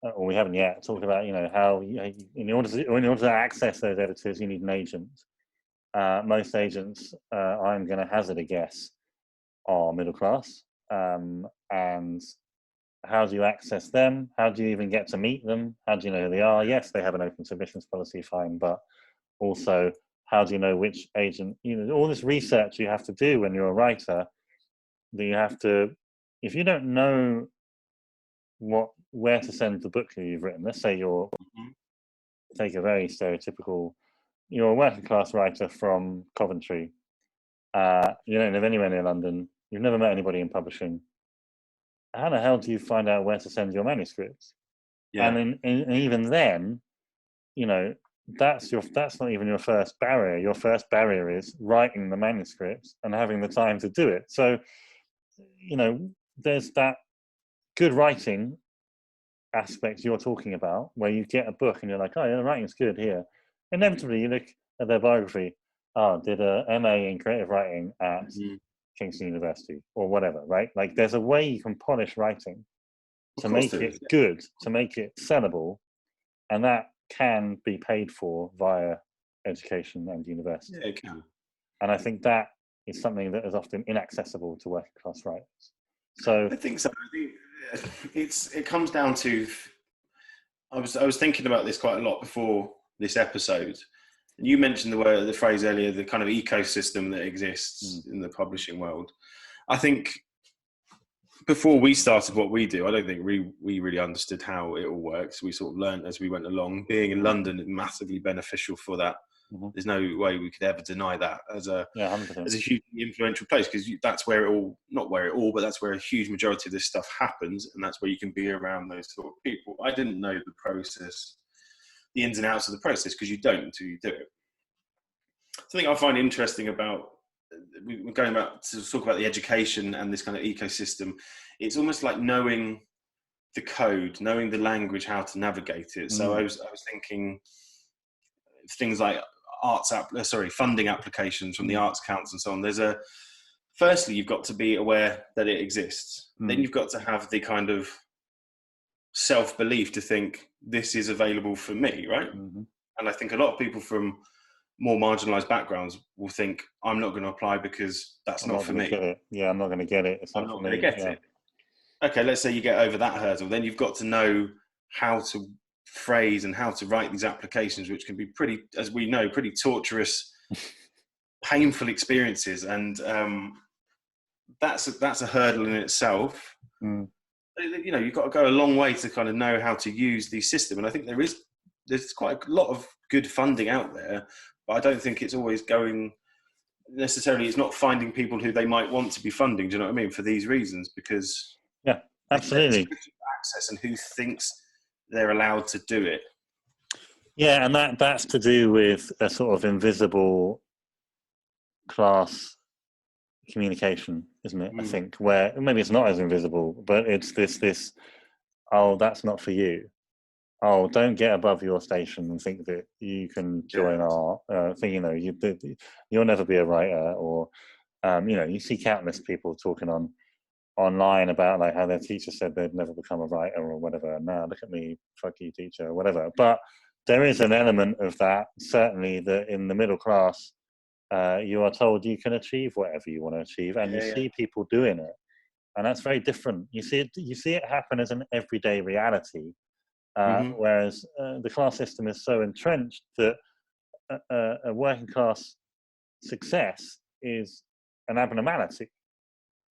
or we haven't yet talked about, how in order to access those editors, you need an agent. Most agents, I'm going to hazard a guess, are middle class. And how do you access them? How do you even get to meet them? How do you know who they are? Yes, they have an open submissions policy, fine, but also, how do you know which agent? All this research you have to do when you're a writer. That you have to, if you don't know where to send the book that you've written. Let's say take a very stereotypical, you're a working class writer from Coventry. You don't live anywhere near London. You've never met anybody in publishing. How the hell do you find out where to send your manuscripts? Yeah. And even then, that's not even your first barrier. Your first barrier is writing the manuscripts and having the time to do it. So, there's that good writing aspect you're talking about, where you get a book and you're like, oh, yeah, the writing's good here. Inevitably, you look at their biography. Oh, did a MA in creative writing at Kingston University or whatever, right? Like, there's a way you can polish writing to make it good, to make it sellable, and that can be paid for via education and university. Yeah, it can. And I think that is something that is often inaccessible to working class writers. So I think so. I think it comes down to. I was thinking about this quite a lot before this episode. And you mentioned the phrase earlier, the kind of ecosystem that exists in the publishing world. I think before we started what we do, I don't think we really understood how it all works. We sort of learned as we went along. Being in London is massively beneficial for that. Mm-hmm. There's no way we could ever deny that as a 100%. hugely influential place, because that's where it all, not where it all, but that's where a huge majority of this stuff happens, and that's where you can be around those sort of people. I didn't know the process, the ins and outs of the process, because you don't until you do it. Something I find interesting about, we're going about to talk about the education and this kind of ecosystem. It's almost like knowing the code, knowing the language, how to navigate it. So I was thinking things like funding applications from the Arts Council and so on. Firstly, you've got to be aware that it exists. Then you've got to have the kind of self-belief to think this is available for me, right? And I think a lot of people from more marginalized backgrounds will think, I'm not going to apply because that's not for me. Yeah, I'm not going to get it. I'm not going to get it. Okay, let's say you get over that hurdle. Then you've got to know how to phrase and how to write these applications, which can be pretty, as we know, pretty torturous, painful experiences. And that's a hurdle in itself. You know, you've got to go a long way to kind of know how to use the system. And I think there's quite a lot of good funding out there, but I don't think it's always going necessarily, it's not finding people who they might want to be funding, do you know what I mean, for these reasons, because yeah, absolutely, access and who thinks they're allowed to do it. Yeah, and that's to do with a sort of invisible class communication, isn't it? I think, where maybe it's not as invisible, but it's this oh, that's not for you. Oh, don't get above your station and think that you can join our thing. You know, you'll never be a writer, or you know, you see countless people talking online about like how their teacher said they'd never become a writer or whatever. And now look at me, fuck you, teacher, or whatever. But there is an element of that, certainly, that in the middle class, you are told you can achieve whatever you want to achieve, and you see people doing it, and that's very different. You see it happen as an everyday reality. Whereas the class system is so entrenched that a working class success is an abnormality.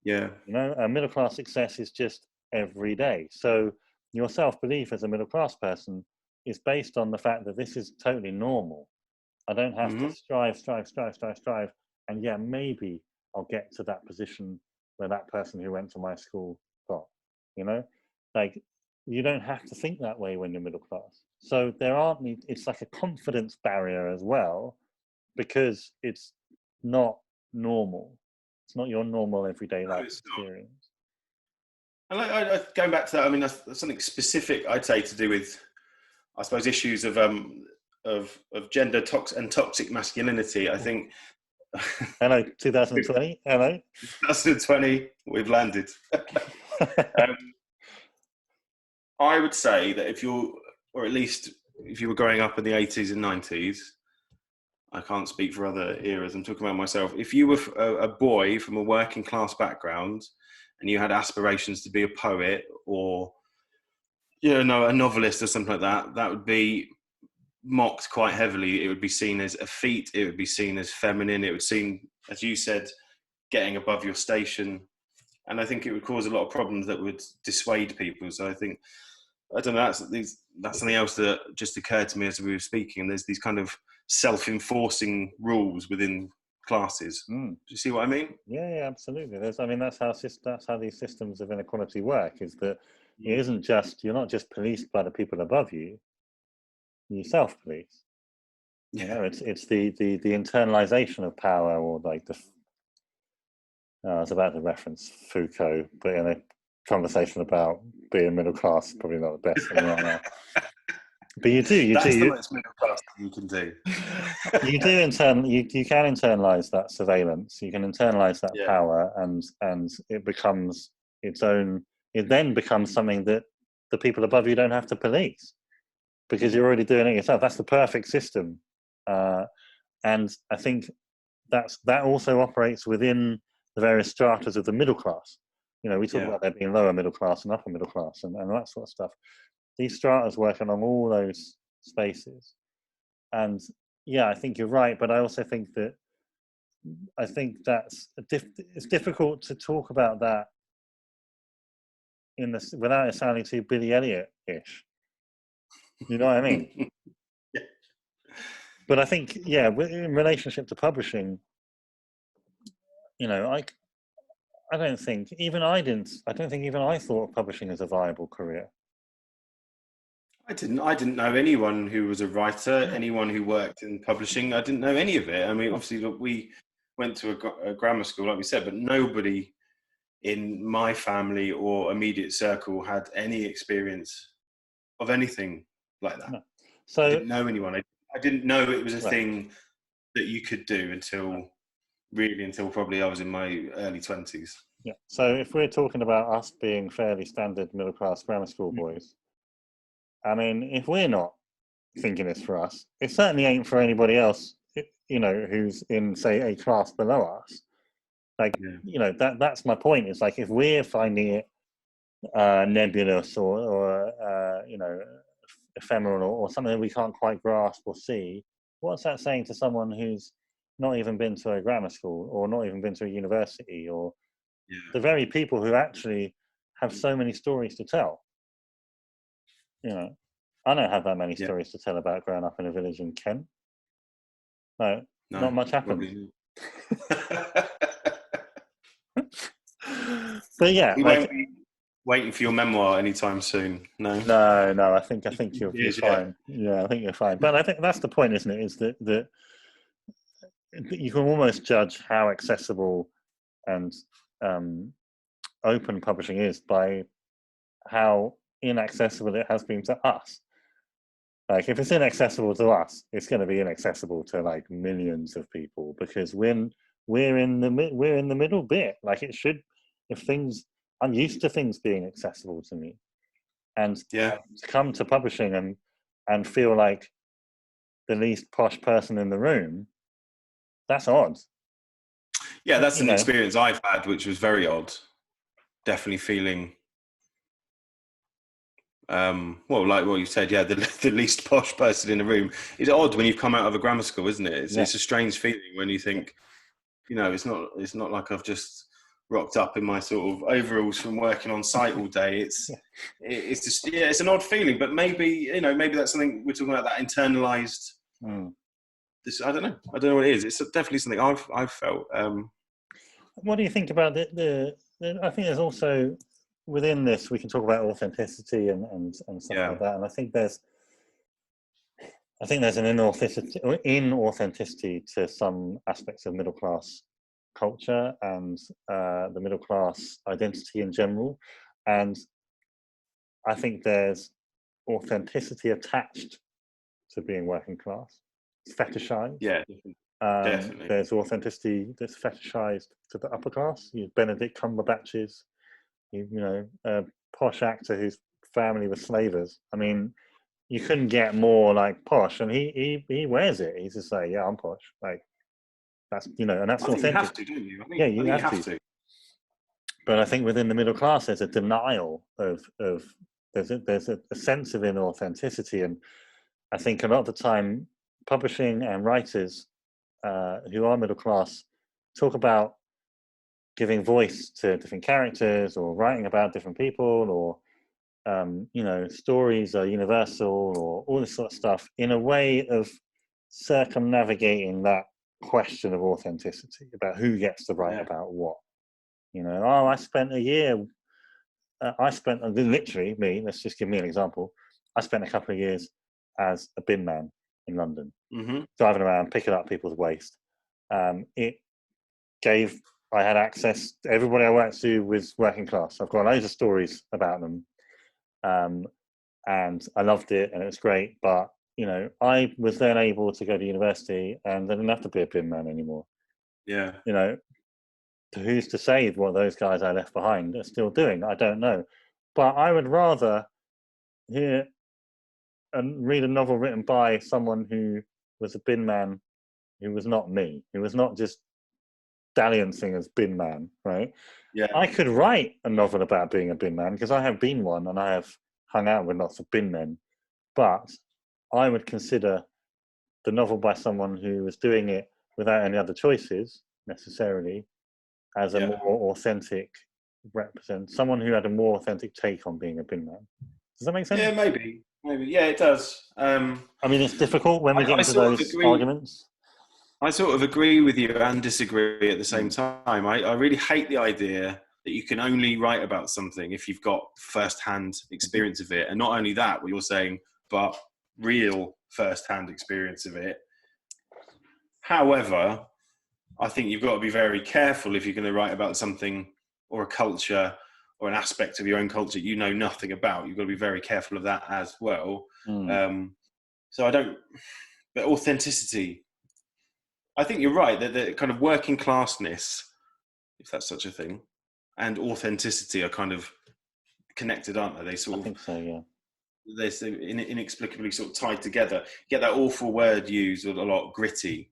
Yeah. You know, a middle class success is just every day. So your self-belief as a middle class person is based on the fact that this is totally normal. I don't have to strive. And yeah, maybe I'll get to that position where that person who went to my school got, you know, like, you don't have to think that way when you're middle class. So it's like a confidence barrier as well, because it's not normal. It's not your normal everyday life experience. And going back to that, I mean, that's something specific, I'd say, to do with, I suppose, issues of gender and toxic masculinity. I think. Hello, 2020. Hello. 2020. We've landed. I would say that if you were growing up in the 80s and 90s, I can't speak for other eras, I'm talking about myself. If you were a boy from a working class background and you had aspirations to be a poet or, you know, a novelist or something like that, that would be mocked quite heavily. It would be seen as a feat. It would be seen as feminine. It would seem, as you said, getting above your station. And I think it would cause a lot of problems that would dissuade people. So I think, I don't know, that's something else that just occurred to me as we were speaking. And there's these kind of self-enforcing rules within classes. Do you see what I mean? Yeah, absolutely. That's how these systems of inequality work, is that it isn't just, you're not just policed by the people above you, you self-police. You know, it's the internalization of power, or like I was about to reference Foucault, but in a conversation about being middle class, probably not the best thing right now. But you do. That's the most middle class thing you can do. You can internalize that surveillance. You can internalize that power, and it becomes its own. It then becomes something that the people above you don't have to police, because you're already doing it yourself. That's the perfect system, and I think that also operates within the various stratas of the middle class. You know, we talk about there being lower middle class and upper middle class and that sort of stuff. These stratas work along all those spaces. And yeah, I think you're right, but I also think that's it's difficult to talk about that in this without it sounding too Billy Elliot-ish. You know what I mean? Yeah. But I think, yeah, in relationship to publishing, you know, I don't think even I didn't. I don't think even I thought of publishing as a viable career. I didn't know anyone who was a writer, anyone who worked in publishing. I didn't know any of it. I mean, obviously, look, we went to a grammar school, like we said, but nobody in my family or immediate circle had any experience of anything like that. No. I So didn't know anyone. I didn't know it was a right. thing that you could do until probably I was in my early 20s. Yeah. So if we're talking about us being fairly standard middle class grammar school boys, I mean, if we're not thinking it's for us, it certainly ain't for anybody else, you know, who's in, say, a class below us. Like, Yeah. you know, that's my point. It's like if we're finding it nebulous or you know, ephemeral or something that we can't quite grasp or see, what's that saying to someone who's not even been to a grammar school or not even been to a university, or the very people who actually have so many stories to tell? You know, I don't have that many stories to tell about growing up in a village in Kent. No, not much happens. But yeah, You like, won't be waiting for your memoir anytime soon. No. no. I think you're Yes, fine. Yeah, I think you're fine. But I think that's the point, isn't it? Is that you can almost judge how accessible and open publishing is by how inaccessible it has been to us. Like, if it's inaccessible to us, it's going to be inaccessible to like millions of people, because we're in the middle bit. Like, it should, if things, I'm used to things being accessible to me, and Yeah. to come to publishing and feel like the least posh person in the room, that's odd. Yeah, that's You an know, experience I've had, which was very odd. Definitely feeling, well, like what you said, yeah, the least posh person in the room. It's odd when you've come out of a grammar school, isn't it? It's a strange feeling when you think, you know, it's not like I've just rocked up in my sort of overalls from working on site all day. It's just, yeah, it's an odd feeling, but maybe that's something we're talking about, that internalized. I don't know what it is. It's definitely something I've felt. What do you think about the I think there's also, within this, we can talk about authenticity and stuff like that. And I think there's an inauthenticity to some aspects of middle class culture and the middle class identity in general. And I think there's authenticity attached to being working class. It's fetishized. Yeah, definitely. There's authenticity that's fetishized to the upper class. Benedict Cumberbatches, you know, a posh actor whose family was slavers. I mean, you couldn't get more like posh, and he wears it. He's just like, yeah, I'm posh. Like, that's, you know, and that's authentic. You have to, don't you? Yeah, you have to. But I think within the middle class, there's a denial of there's a sense of inauthenticity, and I think a lot of the time, publishing and writers who are middle class talk about giving voice to different characters or writing about different people, or you know, stories are universal, or all this sort of stuff, in a way of circumnavigating that question of authenticity about who gets to write about what. You know, I spent a year. Literally me. Let's just give me an example. I spent a couple of years as a bin man in London, driving around picking up people's waste. It gave I had access. Everybody I worked to was working class. I've got loads of stories about them, and I loved it, and it was great. But you know, I was then able to go to university, and I didn't have to be a bin man anymore. Yeah. You know, who's to say what those guys I left behind are still doing? I don't know. But I would rather hear and read a novel written by someone who was a bin man, who was not me, who was not just dalliancing as bin man, right? Yeah. I could write a novel about being a bin man, because I have been one and I have hung out with lots of bin men. But I would consider the novel by someone who was doing it without any other choices necessarily as a more authentic represent someone who had a more authentic take on being a bin man. Does that make sense? Yeah, maybe. Yeah, it does. I mean, it's difficult when we get I into sort of those agree. arguments. I sort of agree with you and disagree at the same time. I really hate the idea that you can only write about something if you've got first-hand experience of it. And not only that, what you're saying, but real first-hand experience of it. However, I think you've got to be very careful if you're going to write about something or a culture or an aspect of your own culture you know nothing about. You've got to be very careful of that as well. So I don't, but authenticity, I think you're right that the kind of working classness, if that's such a thing, and authenticity are kind of connected, aren't they? They sort I think so, yeah. They're so inexplicably sort of tied together. You get that awful word used a lot, gritty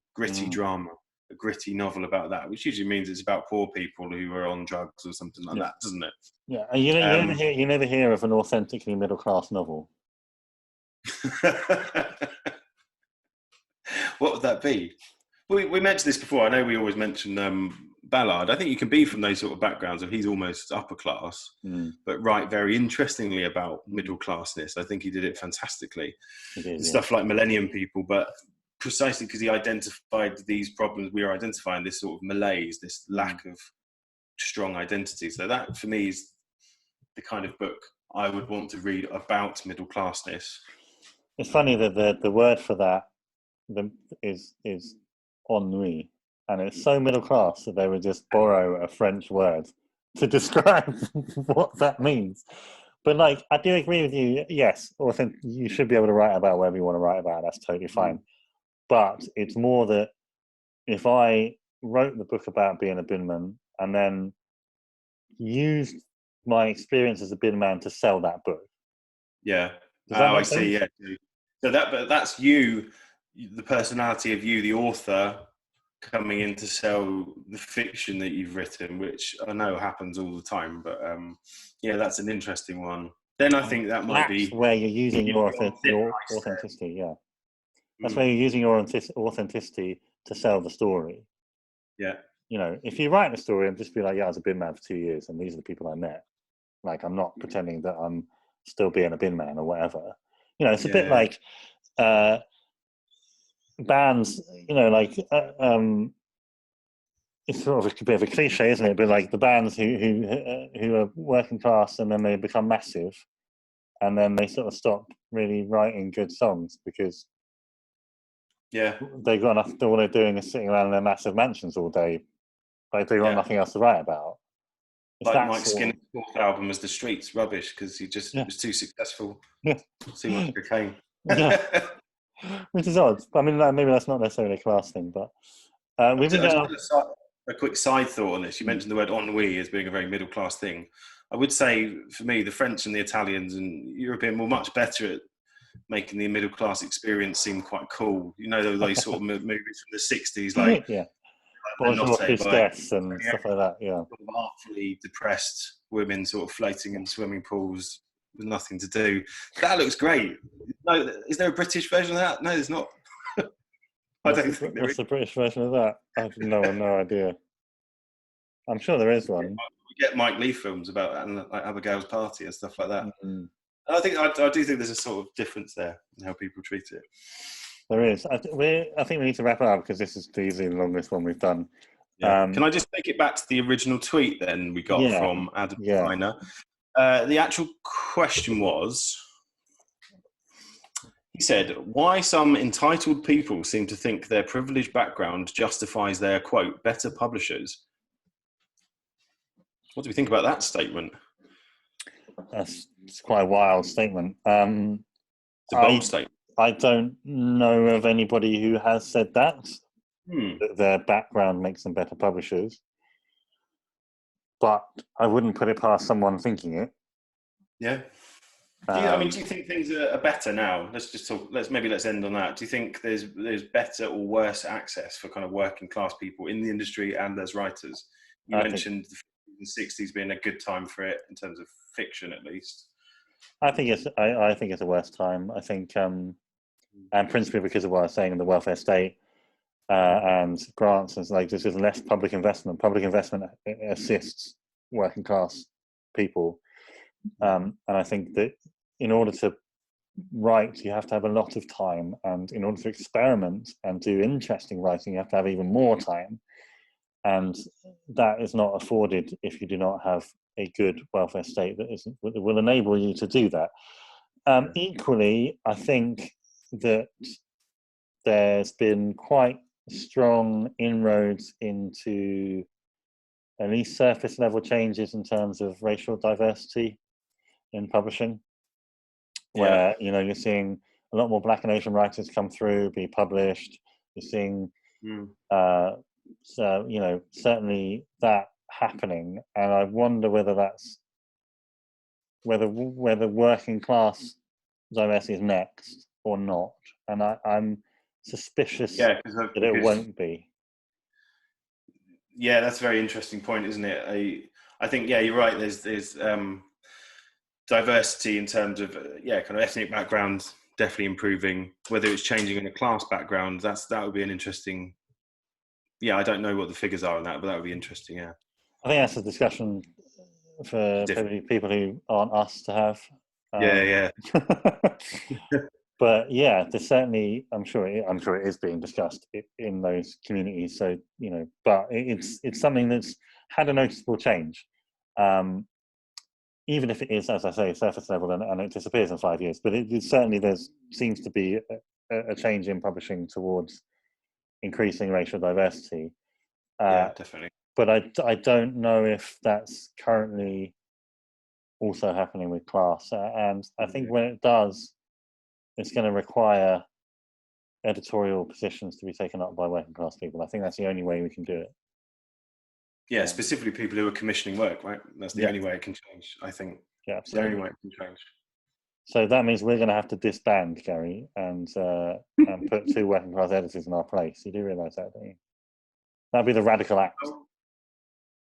drama, a gritty novel about that, which usually means it's about poor people who are on drugs or something like that, doesn't it? Yeah, and you never hear of an authentically middle class novel. What would that be? We mentioned this before. I know we always mention Ballard. I think you can be from those sort of backgrounds of he's almost upper class, but write very interestingly about middle classness. I think he did it fantastically. Stuff like Millennium People, but precisely because he identified these problems we are identifying, this sort of malaise, this lack of strong identity. So that, for me, is the kind of book I would want to read about middle classness. It's funny that the word for that is ennui, and it's so middle class that they would just borrow a French word to describe what that means. But like, I do agree with you. Yes, you should be able to write about whatever you want to write about. That's totally fine. But it's more that if I wrote the book about being a binman and then used my experience as a binman to sell that book. Yeah. Does that make sense? See. Yeah. So that's you, the personality of you, the author, coming in to sell the fiction that you've written, which I know happens all the time. But yeah, that's an interesting one. Then I think that might be where you're using your authenticity. Yeah. That's where you're using your authenticity to sell the story. Yeah. You know, if you write a story and just be like, yeah, I was a bin man for 2 years and these are the people I met. Like, I'm not pretending that I'm still being a bin man or whatever. You know, it's a bit like bands, you know, like, it's sort of a bit of a cliche, isn't it? But like the bands who are working class and then they become massive and then they sort of stop really writing good songs because they've got enough, all they're doing is sitting around in their massive mansions all day. Like they've got nothing else to write about. It's like Mike Skinner's fourth album was The Streets, rubbish, because he just was too successful. Too much cocaine. Which is odd. I mean, maybe that's not necessarily a class thing, but we've been going a quick side thought on this. You mentioned the word ennui as being a very middle class thing. I would say, for me, the French and the Italians and European were much better at making the middle class experience seem quite cool. You know, those sort of movies from the 60s, like Bonjour Tristesse and stuff like that. Yeah, artfully depressed women sort of floating in swimming pools with nothing to do. That looks great. No, is there a British version of that? No, there's not. I don't think there is. What's the British version of that? I have no idea. I'm sure there is one. We get Mike Leigh films about like Abigail's Party and stuff like that. I do think there's a sort of difference there in how people treat it. There is. I think we need to wrap it up because this is easily the longest one we've done. Yeah. Can I just take it back to the original tweet then we got from Adam Steiner? The actual question was, he said, why some entitled people seem to think their privileged background justifies their, quote, better publishers. What do we think about that statement? It's quite a wild statement. It's a bold statement. I don't know of anybody who has said that their background makes them better publishers. But I wouldn't put it past someone thinking it. Yeah. Do you think things are better now? Let's just talk. Let's end on that. Do you think there's better or worse access for kind of working class people in the industry and as writers? You mentioned the 60s being a good time for it in terms of fiction, at least. I think it's a worse time. I think, and principally because of what I was saying in the welfare state and grants, and like there's just less public investment. Public investment assists working class people. And I think that in order to write, you have to have a lot of time, and in order to experiment and do interesting writing, you have to have even more time. And that is not afforded if you do not have a good welfare state that will enable you to do that. Equally, I think that there's been quite strong inroads into at least surface level changes in terms of racial diversity in publishing, where you're seeing a lot more Black and Asian writers come through, be published. You're seeing so certainly that happening, and I wonder whether that's whether working class diversity is next or not, and I'm suspicious that it won't be. Yeah, that's a very interesting point, isn't it? I think you're right. There's diversity in terms of kind of ethnic background definitely improving. Whether it's changing in a class background, that would be an interesting. Yeah, I don't know what the figures are on that, but that would be interesting. Yeah, I think that's a discussion for people who aren't us to have. Yeah. But yeah, there's certainly, I'm sure it is being discussed in those communities. So but it's something that's had a noticeable change, even if it is, as I say, surface level and it disappears in 5 years. But it certainly seems to be a change in publishing towards increasing racial diversity. Yeah, definitely. But I don't know if that's currently also happening with class, and I think when it does, it's going to require editorial positions to be taken up by working class people. I think that's the only way we can do it. Yeah, specifically people who are commissioning work, right? That's the only way it can change, I think. Yeah, absolutely. The only way it can change. So that means we're going to have to disband, Gary, and put 2 working class editors in our place. You do realise that, don't you? That'd be the radical act.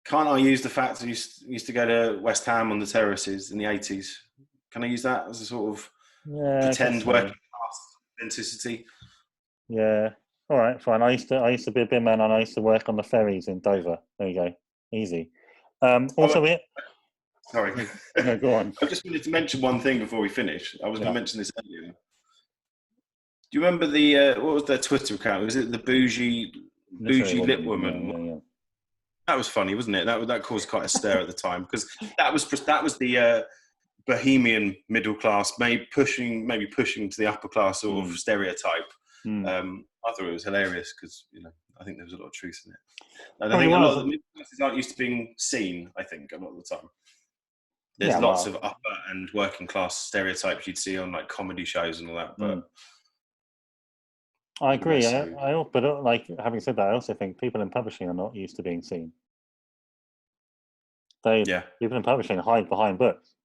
Can't I use the fact that I used to go to West Ham on the terraces in the 80s? Can I use that as a sort of pretend working class authenticity? Yeah. All right, fine. I used to be a bin man, and I used to work on the ferries in Dover. There you go. Easy. Sorry. No, go on. I just wanted to mention one thing before we finish. I was going to mention this earlier. Do you remember what was their Twitter account? Was it the bougie lit woman? Yeah. That was funny, wasn't it? That caused quite a stir at the time, because that was the bohemian middle class, maybe pushing to the upper class sort of stereotype. I thought it was hilarious because I think there was a lot of truth in it. And I think a lot of the middle classes aren't used to being seen. I think a lot of the time there's lots of upper and working class stereotypes you'd see on like comedy shows and all that. But I agree. But like, having said that, I also think people in publishing are not used to being seen. People in publishing hide behind books.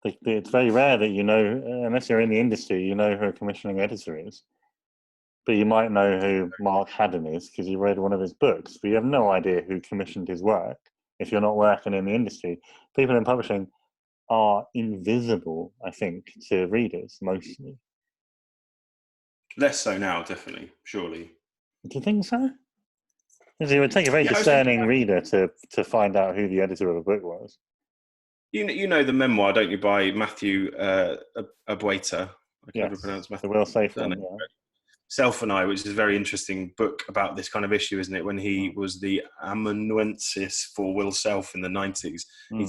It's very rare that unless you're in the industry, who a commissioning editor is. But you might know who Mark Haddon is because you read one of his books, but you have no idea who commissioned his work if you're not working in the industry. People in publishing are invisible, I think, to readers mostly. Less so now, definitely, surely. Do you think so? Because it would take a very discerning reader to find out who the editor of a book was. You know the memoir, don't you, by Matthew Abueta? I can never pronounce Matthew. The Will Safe one, Self and I, which is a very interesting book about this kind of issue, isn't it? When he was the amanuensis for Will Self in the 90s. I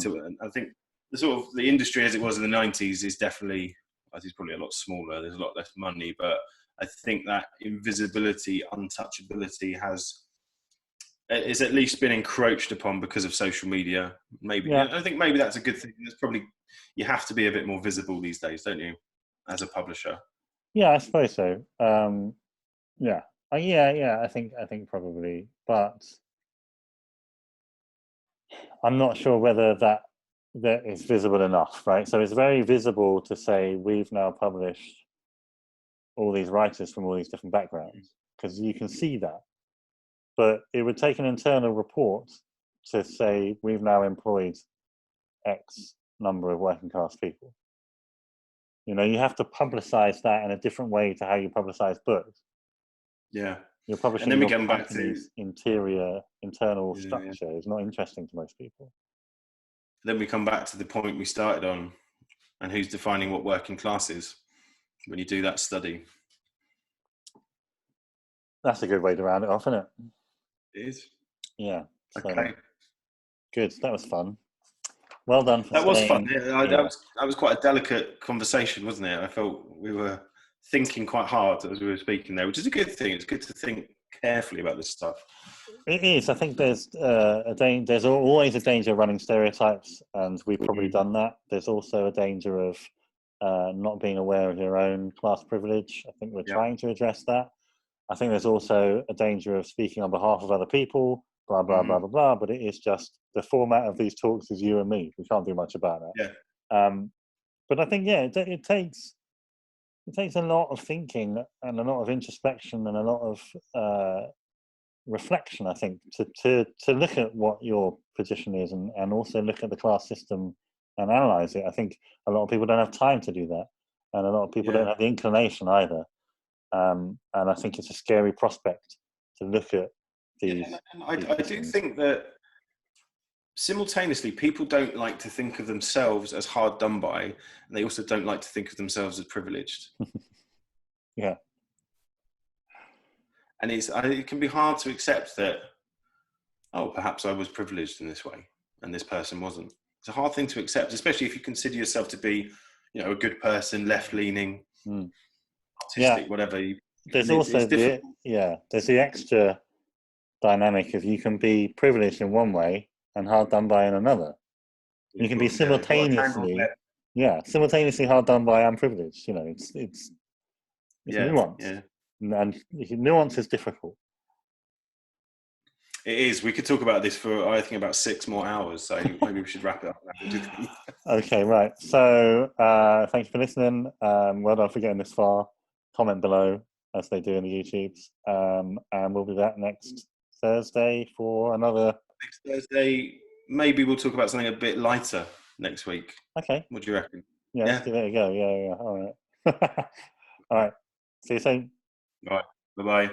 think the industry as it was in the 90s is definitely, I think it's probably a lot smaller. There's a lot less money, but I think that invisibility, untouchability is at least been encroached upon because of social media. Maybe I think maybe that's a good thing. It's probably, you have to be a bit more visible these days, don't you, as a publisher? Yeah, I suppose so. I think probably, but I'm not sure whether that is visible enough, right? So it's very visible to say we've now published all these writers from all these different backgrounds, because you can see that. But it would take an internal report to say we've now employed X number of working class people. You have to publicize that in a different way to how you publicize books. Yeah. You're publishing then we your come back to company's internal structure is not interesting to most people. Then we come back to the point we started on, and who's defining what working class is when you do that study. That's a good way to round it off, isn't it? It is. Yeah. So, Okay. good. That was fun. Well done for That was fun. staying. That was quite a delicate conversation, wasn't it? I felt we were thinking quite hard as we were speaking there, which is a good thing. It's good to think carefully about this stuff. It is. I think there's there's always a danger of running stereotypes, and we've probably done that. There's also a danger of not being aware of your own class privilege. I think we're trying to address that. I think there's also a danger of speaking on behalf of other people, blah, blah, blah, blah, blah. But it is just the format of these talks is you and me. We can't do much about that. Yeah. But I think, it takes a lot of thinking and a lot of introspection and a lot of reflection, I think, to look at what your position is and also look at the class system and analyze it. I think a lot of people don't have time to do that. And a lot of people don't have the inclination either. And I think it's a scary prospect to look at these. I do think that simultaneously, people don't like to think of themselves as hard done by, and they also don't like to think of themselves as privileged. Yeah. And it can be hard to accept that, oh, perhaps I was privileged in this way, and this person wasn't. It's a hard thing to accept, especially if you consider yourself to be, a good person, left-leaning, artistic, whatever. There's also there's the extra dynamic of you can be privileged in one way and hard done by in another. You can be simultaneously hard done by and privileged. It's nuance. Yeah. And nuance is difficult. It is. We could talk about this for, I think, about 6 more hours. So maybe we should wrap it up now. Okay, right. So thanks for listening. Well done for getting this far. Comment below, as they do in the YouTubes. And we'll be back next Thursday for another... Next Thursday, maybe we'll talk about something a bit lighter next week. Okay. What do you reckon? Yeah, let's give it a go. Yeah. All right. All right. See you soon. All right. Bye-bye.